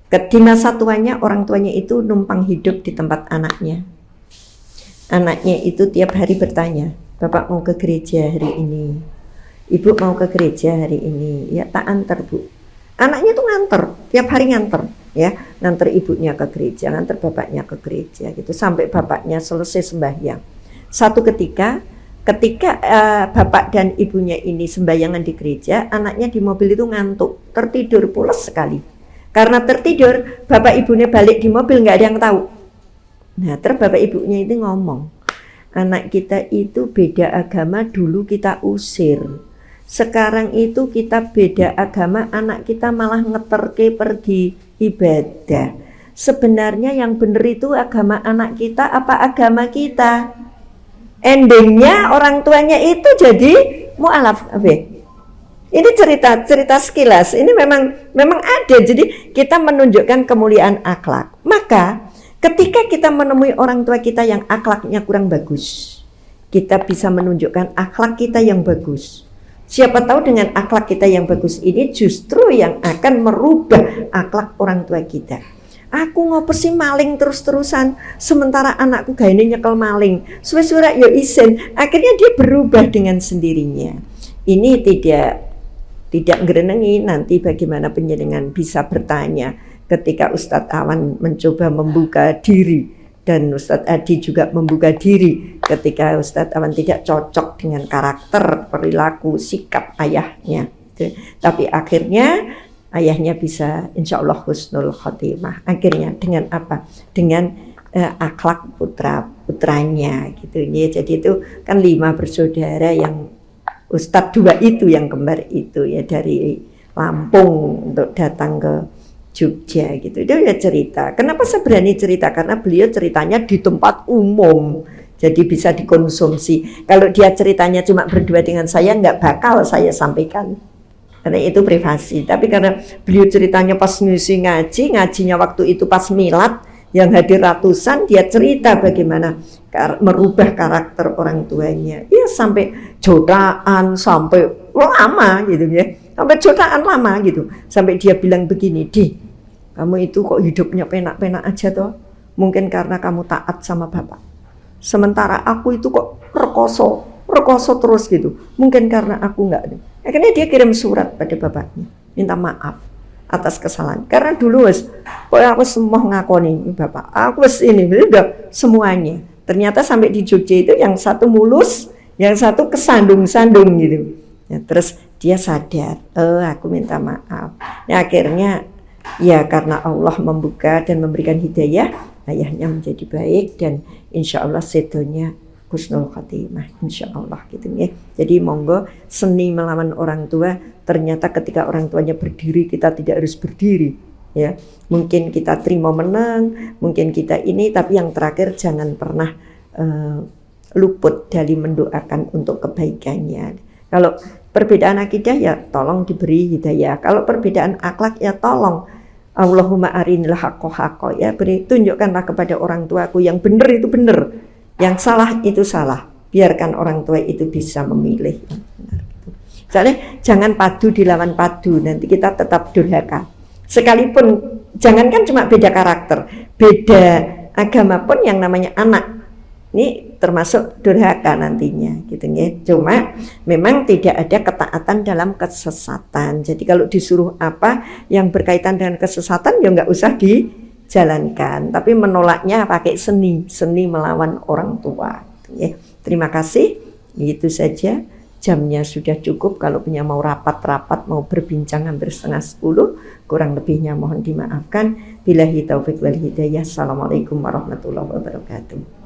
Di masa tuanya, orang tuanya itu numpang hidup di tempat anaknya. Anaknya itu tiap hari bertanya, Bapak mau ke gereja hari ini, Ibu mau ke gereja hari ini, ya tak antar Bu. Anaknya tuh nganter, tiap hari nganter. ya, nganter ibunya ke gereja, nganter bapaknya ke gereja gitu sampai bapaknya selesai sembahyang. Satu ketika bapak dan ibunya ini sembahyangan di gereja, anaknya di mobil itu ngantuk, tertidur pulas sekali. Karena tertidur, bapak ibunya balik di mobil nggak ada yang tahu. Nah, terus bapak ibunya itu ngomong, anak kita itu beda agama, dulu kita usir. Sekarang itu kita beda agama, anak kita malah ngeterke pergi ibadah. Sebenarnya yang benar itu agama anak kita apa agama kita? Endingnya orang tuanya itu jadi mu'alaf. Ini cerita sekilas. Ini memang ada. Jadi kita menunjukkan kemuliaan akhlak. Maka ketika kita menemui orang tua kita yang akhlaknya kurang bagus, kita bisa menunjukkan akhlak kita yang bagus. Siapa tahu dengan akhlak kita yang bagus ini justru yang akan merubah akhlak orang tua kita. Aku ngopo sih maling terus-terusan, sementara anakku gaene nyekel maling. Suwe-suwe yo isin. Akhirnya dia berubah dengan sendirinya. Ini tidak ngerenengi nanti bagaimana penjenengan bisa bertanya ketika Ustadz Awan mencoba membuka diri dan Ustadz Adi juga membuka diri ketika Ustadz Awan tidak cocok dengan karakter, perilaku, sikap ayahnya. Tapi akhirnya ayahnya bisa insya Allah husnul khotimah. Akhirnya dengan apa? Dengan akhlak putranya gitu ya. Jadi itu kan 5 bersaudara yang Ustadz 2 itu yang kembar itu ya dari Lampung untuk datang ke Jogja gitu. Dia udah cerita. Kenapa saya berani cerita? Karena beliau ceritanya di tempat umum. Jadi bisa dikonsumsi. Kalau dia ceritanya cuma berdua dengan saya nggak bakal saya sampaikan. Karena itu privasi. Tapi karena beliau ceritanya pas ngisi ngajinya waktu itu pas milad, yang hadir ratusan, dia cerita bagaimana merubah karakter orang tuanya. Ya sampai jotaan, sampai lama gitu ya. Sampai jotaan lama gitu. Sampai dia bilang begini, "Di, kamu itu kok hidupnya penak-penak aja toh? Mungkin karena kamu taat sama bapak. Sementara aku itu kok rekoso terus gitu. Mungkin karena aku enggak." Akhirnya dia kirim surat pada bapaknya, minta maaf atas kesalahan. Karena dulu aku semua ngakoni bapak, aku ini udah semuanya. Ternyata sampai di Jogja itu yang satu mulus, yang satu kesandung-sandung gitu. Ya, terus dia sadar, aku minta maaf. Nah, akhirnya ya karena Allah membuka dan memberikan hidayah, ayahnya menjadi baik dan insya Allah sedonya husnul khotimah, insya Allah gitu ya. Jadi monggo seni melawan orang tua, ternyata ketika orang tuanya berdiri kita tidak harus berdiri ya. Mungkin kita terima menang, mungkin kita ini, tapi yang terakhir jangan pernah luput dari mendoakan untuk kebaikannya. Kalau perbedaan akidah ya tolong diberi hidayah. Kalau perbedaan akhlak ya tolong Allahumma arinil haqqo ya, tunjukkanlah kepada orang tuaku yang benar itu benar, yang salah itu salah. Biarkan orang tua itu bisa memilih yang benar. Soalnya jangan padu dilawan padu, nanti kita tetap durhaka. Sekalipun jangankan cuma beda karakter, beda agama pun yang namanya anak ini termasuk durhaka nantinya gitu ya. Cuma memang tidak ada ketaatan dalam kesesatan. Jadi kalau disuruh apa yang berkaitan dengan kesesatan ya nggak usah dijalankan, tapi menolaknya pakai seni melawan orang tua ya. Terima kasih, itu saja, jamnya sudah cukup. Kalau punya mau rapat mau berbincang hampir 9:30, kurang lebihnya mohon dimaafkan. Billahi taufiq wal hidayah. Assalamualaikum warahmatullahi wabarakatuh.